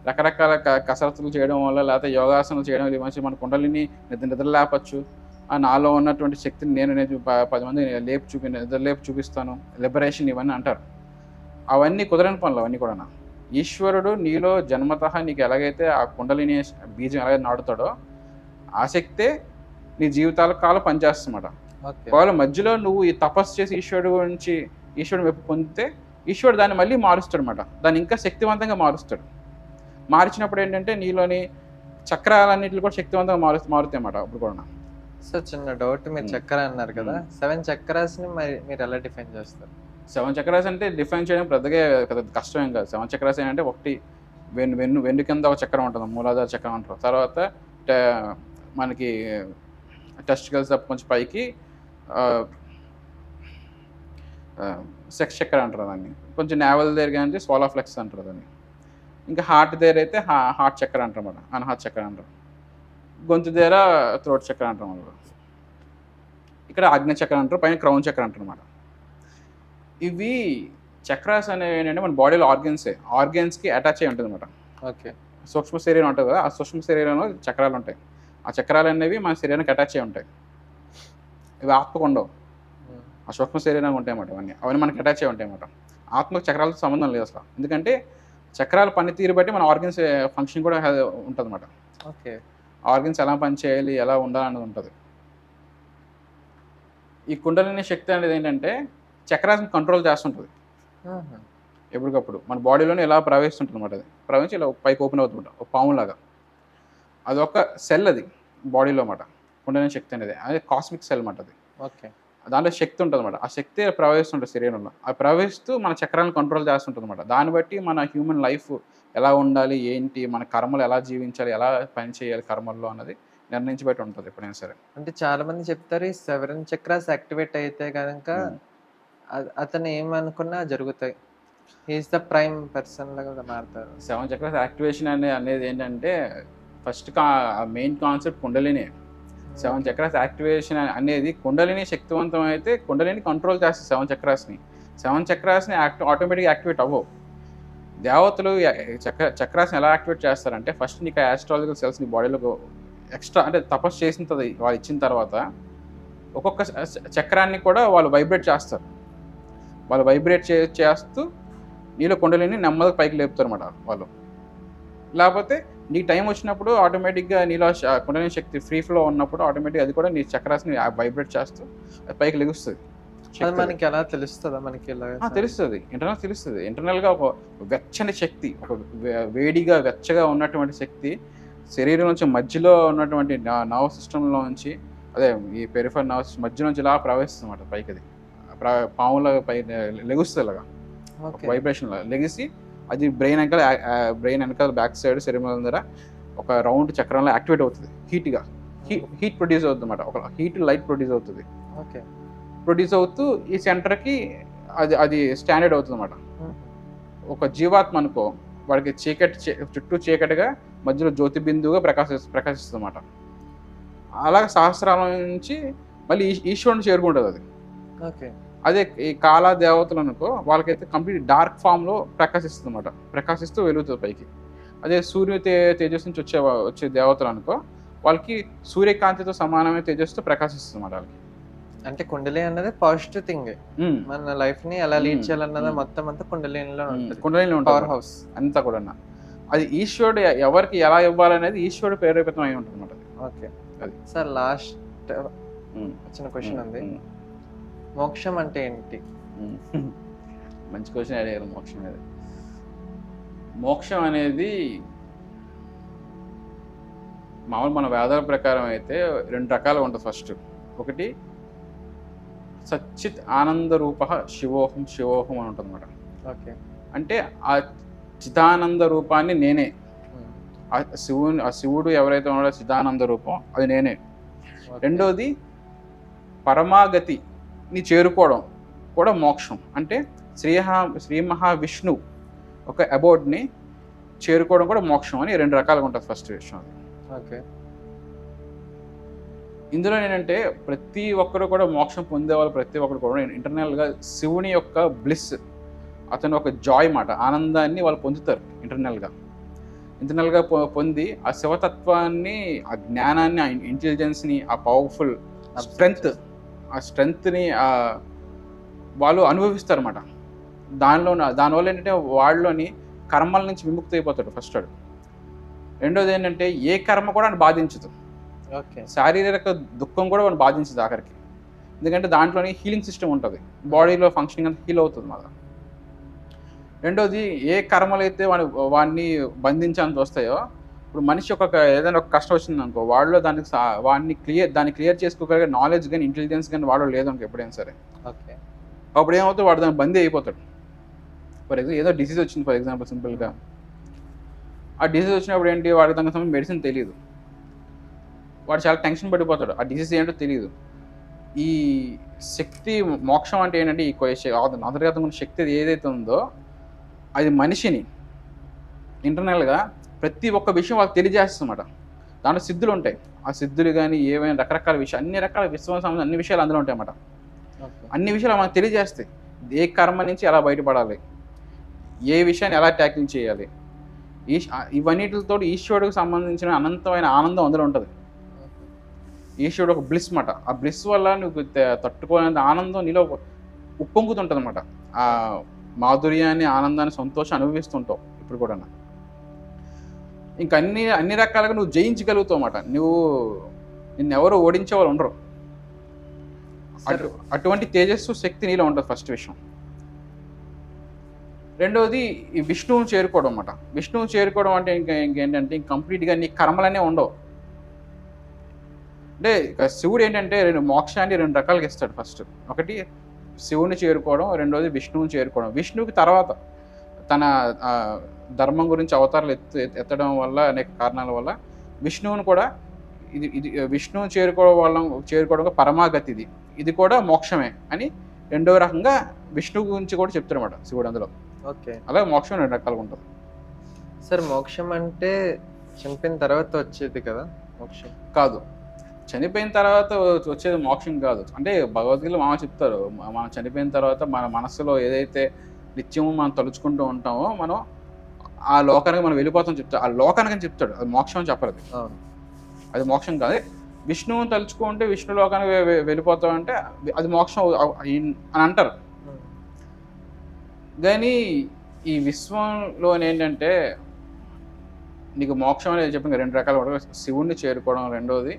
రకరకాల కసరత్తులు చేయడం వల్ల లేకపోతే యోగాసనాలు చేయడం వల్ల మంచి మన కుండలిని నిద్ర లేపచ్చు, నాలో ఉన్నటువంటి శక్తిని నేను 10 మంది నిద్ర లేపు చూపిస్తాను, లిబరేషన్ ఇవన్నీ అంటారు. అవన్నీ కుదరని పనులు అవన్నీ కూడా. ఈశ్వరుడు నీలో జన్మతః నీకు ఎలాగైతే ఆ కుండలిని బీజం ఎలాగైతే నాటుతాడో ఆ శక్తే నీ జీవితాల కాలం పనిచేస్తుందన్నమాట. ఒకవేళ మధ్యలో నువ్వు ఈ తపస్సు చేసి ఈశ్వరుడు వైపు పొందితే ఈశ్వరుడు దాన్ని మళ్ళీ మారుస్తాడు అనమాట. దాన్ని ఇంకా శక్తివంతంగా మారుస్తాడు. మార్చినప్పుడు ఏంటంటే నీలోని చక్రాలన్నింటిలో కూడా శక్తివంతంగా మారుతాయి అన్నమాట. అప్పుడు కూడా సో చిన్న డౌట్, మీరు చక్ర అన్నారు కదా, 7 చక్రాస్ని మీరు ఎలా డిఫైన్ చేస్తారు? 7 చక్రాస్ అంటే డిఫైన్ చేయడం పెద్ద కష్టమేం కాదు. 7 చక్రాస్ ఏంటంటే ఒకటి వెన్ను కింద ఒక చక్రం ఉంటుంది, మూలాధార చక్రం అంటారు. తర్వాత మనకి టెస్టికల్స్ కొంచెం పైకి సెక్స్ చక్రం అంటారు దాన్ని. కొంచెం నేవల్ దగ్గర అంటే సోలార్ ఫ్లెక్స్ అంటారు దాన్ని. ఇంకా హార్ట్ దగ్గర అయితే హార్ట్ చక్రం అంటారు అన్నమాట, అన్హార్ట్ చక్రం అంటారు. గొంతు దగ్గర థ్రోట్ చక్రం అంటారు అన్నమాట. ఇక్కడ ఆగ్నేయ చక్రం అంటారు, పైన క్రౌన్ చక్రం అంటారు అన్నమాట. ఇవి చక్రాస్ అనేవి ఏంటంటే మన బాడీలో ఆర్గన్స్కి అటాచ్ అయి ఉంటుంది అనమాట. ఓకే. సూక్ష్మ శరీరం ఉంటుంది కదా, ఆ సూక్ష్మ శరీరంలో చక్రాలు ఉంటాయి. ఆ చక్రాలు అనేవి మన శరీరానికి అటాచ్ అయి ఉంటాయి. ఇవి ఆత్మకు ఉండవు, ఆ సూక్ష్మ శరీరంగా ఉంటాయి అన్నమాట. అవన్నీ మనకి అటాచ్ అయి ఉంటాయి అన్నమాట. ఆత్మకు చక్రాలతో సంబంధం లేదు అసలు. ఎందుకంటే చక్రాల పనితీరు బట్టి మన ఆర్గన్స్ ఫంక్షన్ కూడా ఉంటుంది అన్నమాట. ఓకే. ఆర్గన్స్ ఎలా పనిచేయాలి, ఎలా ఉండాలన్నది ఉంటుంది. ఈ కుండలిని శక్తి అనేది ఏంటంటే చక్రాన్ని కంట్రోల్ చేస్తుంటుంది ఎప్పటికప్పుడు. మన బాడీలోనే ఎలా ప్రవేశిస్తుంటుంది అన్నమాట. అది ప్రవేశించి ఇలా పైకి ఓపెన్ అవుతుంటుంది ఒక పాములాగా. అదొక సెల్ అది బాడీలో అన్నమాట. కుండలిని శక్తి అనేది అది కాస్మిక్ సెల్ అన్నమాట. అది ఓకే. దాంట్లో శక్తి ఉంటుంది అన్నమాట. ఆ శక్తి ప్రవహిస్తుంటుంది శరీరంలో. అది ప్రవహిస్తూ మన చక్రాలను కంట్రోల్ చేస్తుంటుంది అన్నమాట. దాన్ని బట్టి మన హ్యూమన్ లైఫ్ ఎలా ఉండాలి, ఏంటి, మన కర్మలు ఎలా జీవించాలి, ఎలా పని చేయాలి కర్మల్లో అన్నది నిర్ణయించబట్టి ఉంటుంది ఎప్పుడైనా సరే. అంటే చాలా మంది చెప్తారు ఈ 7 చక్రాస్ యాక్టివేట్ అయితే కనుక అతను ఏమనుకున్నా జరుగుతాయి, ఈజ్ ద ప్రైమ్ పర్సన్ లాగా మారుతారు. 7 చక్రాస్ యాక్టివేషన్ అనేది ఏంటంటే first main concept kundalini. 7 chakras activation అనేది కుండలిని శక్తివంతం అయితే కుండలిని కంట్రోల్ చేస్తుంది 7 చక్రాస్ని. 7 చక్రాస్ని ఆటోమేటిక్గా యాక్టివేట్ అవ్వవు. దేవతలు చక్రాస్ని ఎలా యాక్టివేట్ చేస్తారంటే ఫస్ట్ నీకు ఆస్ట్రాలజికల్ సెల్స్ నీ బాడీలో ఎక్స్ట్రా అంటే తపస్సు చేసింది వాళ్ళు ఇచ్చిన తర్వాత ఒక్కొక్క చక్రాన్ని కూడా వాళ్ళు వైబ్రేట్ చేస్తారు. వాళ్ళు వైబ్రేట్ చేస్తూ నీలో కుండలిని నెమ్మదిగా పైకి లేపుతారు అన్నమాట వాళ్ళు. లేకపోతే నీ టైం వచ్చినప్పుడు ఆటోమేటిక్గా నీలో కుండలిని శక్తి ఫ్రీ ఫ్లో ఉన్నప్పుడు ఆటోమేటిక్గా అది కూడా నీ చక్రాస్ని వైబ్రేట్ చేస్తూ అది పైకి లెగుస్తుంది. అది మనకి ఎలా తెలుస్తుందా? మనకి తెలుస్తుంది, తెలుస్తుంది. ఇంటర్నల్గా ఒక వెచ్చని శక్తి, ఒక వేడిగా వెచ్చగా ఉన్నటువంటి శక్తి శరీరం నుంచి మధ్యలో ఉన్నటువంటి నర్వ్ సిస్టంలో నుంచి, అదే ఈ పెరిఫరల్ నర్వ్ సిస్టమ్ మధ్య నుంచి ఇలా ప్రవహిస్తుంది అన్నమాట పైకి. అది పాములాగా పై లెగుస్తుంది అలాగా వైబ్రేషన్ లాగా లెగిసి అది బ్రెయిన్ వెనకాల బ్యాక్ సైడ్ శరీరం దగ్గర ఒక రౌండ్ చక్రంలో యాక్టివేట్ అవుతుంది. హీట్ ప్రొడ్యూస్ అవుతుంది అన్నమాట. ఒక హీట్ లైట్ ప్రొడ్యూస్ అవుతుంది. ఓకే, ప్రొడ్యూస్ అవుతూ ఈ సెంటర్కి అది స్టాండర్డ్ అవుతుంది అన్నమాట. ఒక జీవాత్మ అనుకో, వాడికి చుట్టూ చీకటిగా మధ్యలో జ్యోతి బిందువుగా ప్రకాశిస్తుంది అన్నమాట. అలాగే సహస్రాల నుంచి మళ్ళీ ఈశ్వరుని చేరుకుంటుంది అది. ఓకే, అదే ఈ కాలా దేవతలు అనుకో, వాళ్ళకైతే కంప్లీట్ డార్క్ ఫామ్లో ప్రకాశిస్తుంది అన్నమాట. ప్రకాశిస్తూ వెలుగుతుంది పైకి. అదే సూర్య తేజస్సు నుంచి వచ్చే దేవతలు అనుకో, వాళ్ళకి సూర్యకాంతితో సమానమైన తేజస్సుతో ప్రకాశిస్తుంది అన్నమాట వాళ్ళకి. అంటే కుండలి అన్నది పాజిటివ్ థింగ్. మన లైఫ్ ని ఎలా లీడ్ చేయాలన్నది మొత్తం అంతా కుండలిలో ఉంటుంది. పవర్ హౌస్ అంతా కూడా అది ఈశ్వరుడు ఎవరికి ఎలా ఇవ్వాలనేది ఈశ్వరుడు ప్రేరేపితం అయి ఉంటుంది అన్నమాట. ఓకే, అది సార్ లాస్ట్ వచ్చిన క్వశ్చన్ ఉంది, మోక్షం అంటే ఏంటి? మంచి క్వశ్చన్ అడిగారు. మోక్షం అనేది మామూలు మన వేదాల ప్రకారం అయితే 2 రకాలుగా ఉంటుంది. ఫస్ట్ ఒకటి సచ్చిత్ ఆనంద రూప శివోహం అని ఉంటుంది అన్నమాట. ఓకే, అంటే ఆ చిదానంద రూపాన్ని నేనే. ఆ శివుడు ఎవరైతే ఉన్నాడో చిదానంద రూపం అది నేనే. రెండోది పరమాగతిని చేరుకోవడం కూడా మోక్షం. అంటే శ్రీ మహావిష్ణువు ఒక అబౌట్ని చేరుకోవడం కూడా మోక్షం అని 2 రకాలుగా ఉంటుంది ఫస్ట్ విషయం అది. ఓకే, ఇందులో ఏంటంటే ప్రతి ఒక్కరు కూడా మోక్షం పొందేవాళ్ళు ప్రతి ఒక్కరు కూడా ఇంటర్నల్గా శివుని యొక్క బ్లిస్, అతను ఒక జాయ్ మాట, ఆనందాన్ని వాళ్ళు పొందుతారు ఇంటర్నల్గా పొంది ఆ శివతత్వాన్ని, ఆ జ్ఞానాన్ని, ఆ ఇంటెలిజెన్స్ని, ఆ పవర్ఫుల్ స్ట్రెంగ్త్ని వాళ్ళు అనుభవిస్తారు అన్నమాట. దానివల్ల ఏంటంటే వాళ్ళలోని కర్మల నుంచి విముక్తి అయిపోతాడు ఫస్ట్ వాడు. రెండోది ఏంటంటే ఏ కర్మ కూడా ఆయన బాధించదు. ఓకే, శారీరక దుఃఖం కూడా వాడిని బాధించదు ఆఖరికి. ఎందుకంటే దాంట్లోని హీలింగ్ సిస్టమ్ ఉంటుంది, బాడీలో ఫంక్షనింగ్ అంతా హీల్ అవుతుంది అన్నమాట. రెండోది ఏ కర్మలు అయితే వాడిని బంధించాలని వస్తాయో, ఇప్పుడు మనిషి ఏదైనా ఒక కష్టం వచ్చింది అనుకో, వాడిలో దాన్ని క్లియర్ చేసుకోగలిగే నాలెడ్జ్ కానీ ఇంటెలిజెన్స్ కానీ వాడు లేదనుకో ఎప్పుడైనా సరే. ఓకే, అప్పుడు ఏమవుతుంది, వాడు దాన్ని బందీ అయిపోతాడు. ఫర్ ఎగ్జాంపుల్ ఏదో డిసీజ్ వచ్చింది ఫర్ ఎగ్జాంపుల్ సింపుల్గా, ఆ డిసీజ్ వచ్చినప్పుడు ఏంటి, వాడికి దానికి సంబంధించి మెడిసిన్ తెలియదు, వాడు చాలా టెన్షన్ పడిపోతాడు, ఆ డిసీజ్ ఏంటో తెలియదు. ఈ శక్తి మోక్షం అంటే ఏంటంటే ఈ అంతర్గతం శక్తి ఏదైతే ఉందో అది మనిషిని ఇంటర్నల్గా ప్రతి ఒక్క విషయం వాళ్ళకి తెలియజేస్తుందన్నమాట. దాంట్లో సిద్ధులు ఉంటాయి, ఆ సిద్ధులు కానీ ఏవైనా రకరకాల విషయాలు, అన్ని రకాల విశ్వం సంబంధించిన అన్ని విషయాలు అందులో ఉంటాయి అన్నమాట. అన్ని విషయాలు మనకు తెలియజేస్తాయి. ఏ కర్మ నుంచి ఎలా బయటపడాలి, ఏ విషయాన్ని ఎలా ట్యాకింగ్ చేయాలి, ఇవన్నిటితో ఈశ్వరుడికి సంబంధించిన అనంతమైన ఆనందం అందులో ఉంటుంది. ఈశ్వరుడు ఒక బ్లిస్ మాట, ఆ బ్లిస్ వల్ల నువ్వు తట్టుకోలేని ఆనందం నీలో ఉప్పొంగుతుంటుంది అన్నమాట. ఆ మాధుర్యాన్ని, ఆనందాన్ని, సంతోషం అనుభవిస్తుంటావు ఇప్పుడు కూడా. ఇంకా అన్ని రకాలుగా నువ్వు జయించగలుగుతావు అన్నమాట. నిన్నెవరో ఓడించే వాళ్ళు ఉండరు. అటువంటి తేజస్సు శక్తి నీలో ఉంటుంది ఫస్ట్ విషయం. రెండవది ఈ విష్ణువుని చేరుకోవడం అన్నమాట. విష్ణువుని చేరుకోవడం అంటే ఇంకేంటంటే కంప్లీట్గా నీ కర్మలనే ఉండవు. అంటే శివుడు ఏంటంటే మోక్షాన్ని 2 రకాలుగా ఇస్తాడు. ఫస్ట్ ఒకటి శివుని చేరుకోవడం, రెండోది విష్ణువుని చేరుకోవడం. విష్ణువుకి తర్వాత తన ధర్మం గురించి అవతారాలు ఎత్తడం వల్ల అనేక కారణాల వల్ల విష్ణువుని కూడా ఇది విష్ణువుని చేరుకోవడం పరమాగతి, ఇది కూడా మోక్షమే అని రెండో రకంగా విష్ణువు గురించి కూడా చెప్తారన్నమాట శివుడు అందులో. ఓకే, అలాగే మోక్షం 2 రకాలుగా ఉంటుంది. సార్ మోక్షం అంటే చనిపోయిన తర్వాత వచ్చేది కదా మోక్షం. కాదు, చనిపోయిన తర్వాత వచ్చేది మోక్షం కాదు. అంటే భగవద్గీతలో మామ చెప్తారు, మనం చనిపోయిన తర్వాత మన మనస్సులో ఏదైతే నిత్యము మనం తలుచుకుంటూ ఉంటామో మనం ఆ లోకానికి మనం వెళ్ళిపోతాం చెప్తాడు. ఆ లోకానికి అని చెప్తాడు, అది మోక్షం అని చెప్పరు. అవును. అది మోక్షం కాదు. విష్ణువుని తలుచుకుంటే విష్ణు లోకానికి వెళ్ళిపోతాం అంటే అది మోక్షం అని అంటారు. కానీ ఈ విశ్వంలో ఏంటంటే నీకు మోక్షం అనేది చెప్పిన 2 రకాలు ఉంటాయి. శివుణ్ణి చేరుకోవడం, రెండోది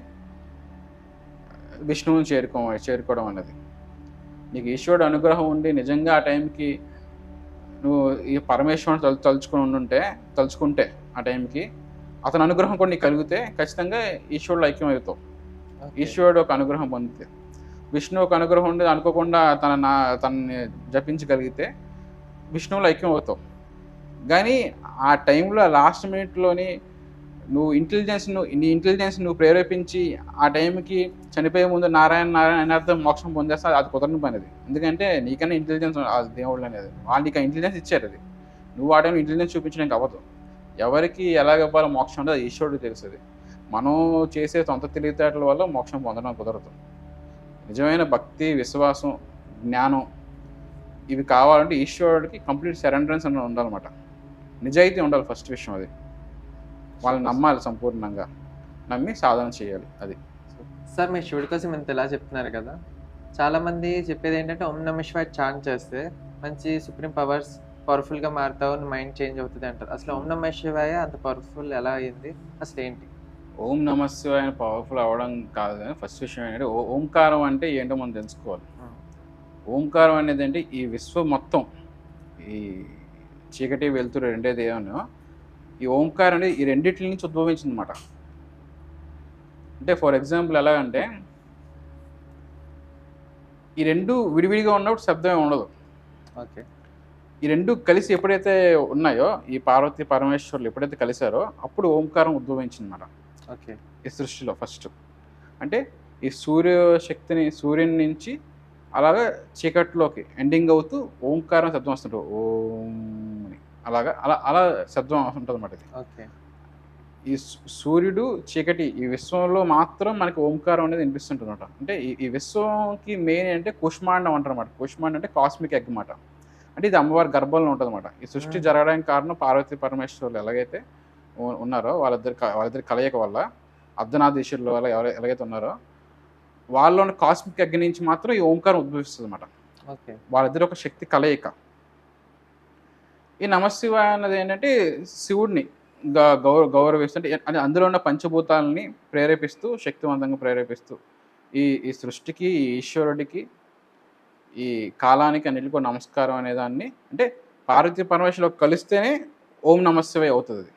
విష్ణువుని చేరుకోవడం అనేది. నీకు ఈశ్వరుడు అనుగ్రహం ఉండి నిజంగా ఆ టైంకి నువ్వు ఈ పరమేశ్వరుని తలుచుకుంటే ఆ టైంకి అతని అనుగ్రహం కూడా నీకు కలిగితే ఖచ్చితంగా ఈశ్వరుడు ఐక్యం అవుతావు. ఈశ్వరుడు ఒక అనుగ్రహం పొందితే, విష్ణువు ఒక అనుగ్రహం ఉండేది అనుకోకుండా తనని జపించగలిగితే విష్ణువులో ఐక్యం అవుతావు. కానీ ఆ టైంలో లాస్ట్ మినిట్లోని నీ ఇంటెలిజెన్స్ నువ్వు ప్రేరేపించి ఆ టైంకి చనిపోయే ముందు నారాయణ అర్థం మోక్షం పొందేస్తా, అది కుదరని పని అది. ఎందుకంటే నీకన్నా ఇంటెలిజెన్స్ అది దేవుళ్ళు అనేది, వాళ్ళు నీకు ఇంటెలిజెన్స్ ఇచ్చారు. అది నువ్వు ఆ టైంలో ఇంటెలిజెన్స్ చూపించడానికి అవ్వదు. ఎవరికి ఎలాగ ఇవ్వాలో మోక్షం ఉండదు, అది ఈశ్వరుడు తెలుస్తుంది. మనం చేసే సొంత తెలివితేటల వల్ల మోక్షం పొందడం కుదరదు. నిజమైన భక్తి, విశ్వాసం, జ్ఞానం ఇవి కావాలంటే ఈశ్వరుడికి కంప్లీట్ సరెండరెన్స్ అనేది ఉండాలన్నమాట. నిజాయితీ ఉండాలి ఫస్ట్ విషయం. అది వాళ్ళని నమ్మాలి, సంపూర్ణంగా నమ్మి సాధన చేయాలి. అది సార్ మీరు శివుడి కోసం ఇంత ఎలా చెప్తున్నారు కదా, చాలా మంది చెప్పేది ఏంటంటే ఓం నమ శివాయ చాంట్ చేస్తే మంచి సుప్రీం పవర్ఫుల్గా మారుతావు, మైండ్ చేంజ్ అవుతుంది అంటారు. అసలు ఓం నమ శివాయ అంత పవర్ఫుల్ ఎలా అయింది, అసలు ఏంటి? ఓం నమ శివాయ పవర్ఫుల్ అవ్వడం కాదు, కానీ ఫస్ట్ విషయం ఏంటంటే ఓంకారం అంటే ఏంటో మనం తెలుసుకోవాలి. ఓంకారం అనేది అంటే ఈ విశ్వం మొత్తం, ఈ చీకటి వెలుతురు రెండేది ఏమో, ఈ ఓంకారం అనేది ఈ రెండిట్ల నుంచి ఉద్భవించింది అనమాట. అంటే ఫర్ ఎగ్జాంపుల్ ఎలాగంటే ఈ రెండు విడివిడిగా ఉన్నప్పుడు శబ్దమే ఉండదు. ఓకే. ఈ రెండు కలిసి ఎప్పుడైతే ఉన్నాయో, ఈ పార్వతీ పరమేశ్వరులు ఎప్పుడైతే కలిశారో అప్పుడు ఓంకారం ఉద్భవించింది అనమాట. ఓకే. ఈ సృష్టిలో ఫస్ట్ అంటే ఈ సూర్యుని నుంచి అలాగా చీకట్లోకి ఎండింగ్ అవుతూ ఓంకారం శబ్దం వస్తుంటుంది. ఓం అని అలాగా అలా శబ్దం ఉంటుంది అన్నమాట. ఇది ఓకే. ఈ సూర్యుడు చీకటి ఈ విశ్వంలో మాత్రం మనకి ఓంకారం అనేది వినిపిస్తుంటుంది అనమాట. అంటే ఈ విశ్వంకి మెయిన్ అంటే కుష్మాండం అంటారు అన్నమాట. కుష్మాండం అంటే కాస్మిక్ ఎగ్ అన్నమాట. అంటే ఇది అమ్మవారి గర్భంలో ఉంటుంది అన్నమాట. ఈ సృష్టి జరగడానికి కారణం పార్వతీ పరమేశ్వరులు ఎలాగైతే ఉన్నారో వాళ్ళిద్దరి కలయిక వల్ల, అర్ధనారీశ్వరుల వల్ల ఎలాగైతే ఉన్నారో వాళ్ళలోని కాస్మిక్ ఎగ్ నుంచి మాత్రం ఈ ఓంకారం ఉద్భవిస్తుంది అన్నమాట. ఓకే. వాళ్ళిద్దరు ఒక శక్తి కలయిక. ఈ నమశివాయ అన్నది ఏంటంటే శివుడిని గౌరవిస్తూ, అంటే అందులో ఉన్న పంచభూతాలని ప్రేరేపిస్తూ, శక్తివంతంగా ప్రేరేపిస్తూ ఈ సృష్టికి, ఈ ఈశ్వరుడికి, ఈ కాలానికి అన్నిటికీ నమస్కారం అనేదాన్ని, అంటే పార్వతీ పరమేశ్వరులు కలిస్తేనే ఓం నమశివాయ అవుతుంది.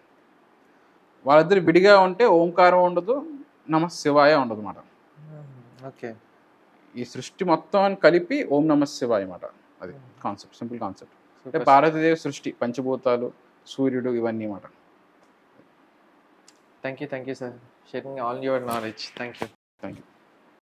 వాళ్ళిద్దరు విడిగా ఉంటే ఓంకారం ఉండదు, నమశివాయ ఉండదు అన్నమాట. ఓకే. ఈ సృష్టి మొత్తం కలిపి ఓం నమశివాయ అన్నమాట. అది కాన్సెప్ట్, సింపుల్ కాన్సెప్ట్. అంటే పార్వతీదేవి సృష్టి, పంచభూతాలు, సూర్యుడు, ఇవన్నీ అన్నమాట. Thank you sir, sharing all your knowledge. Thank you.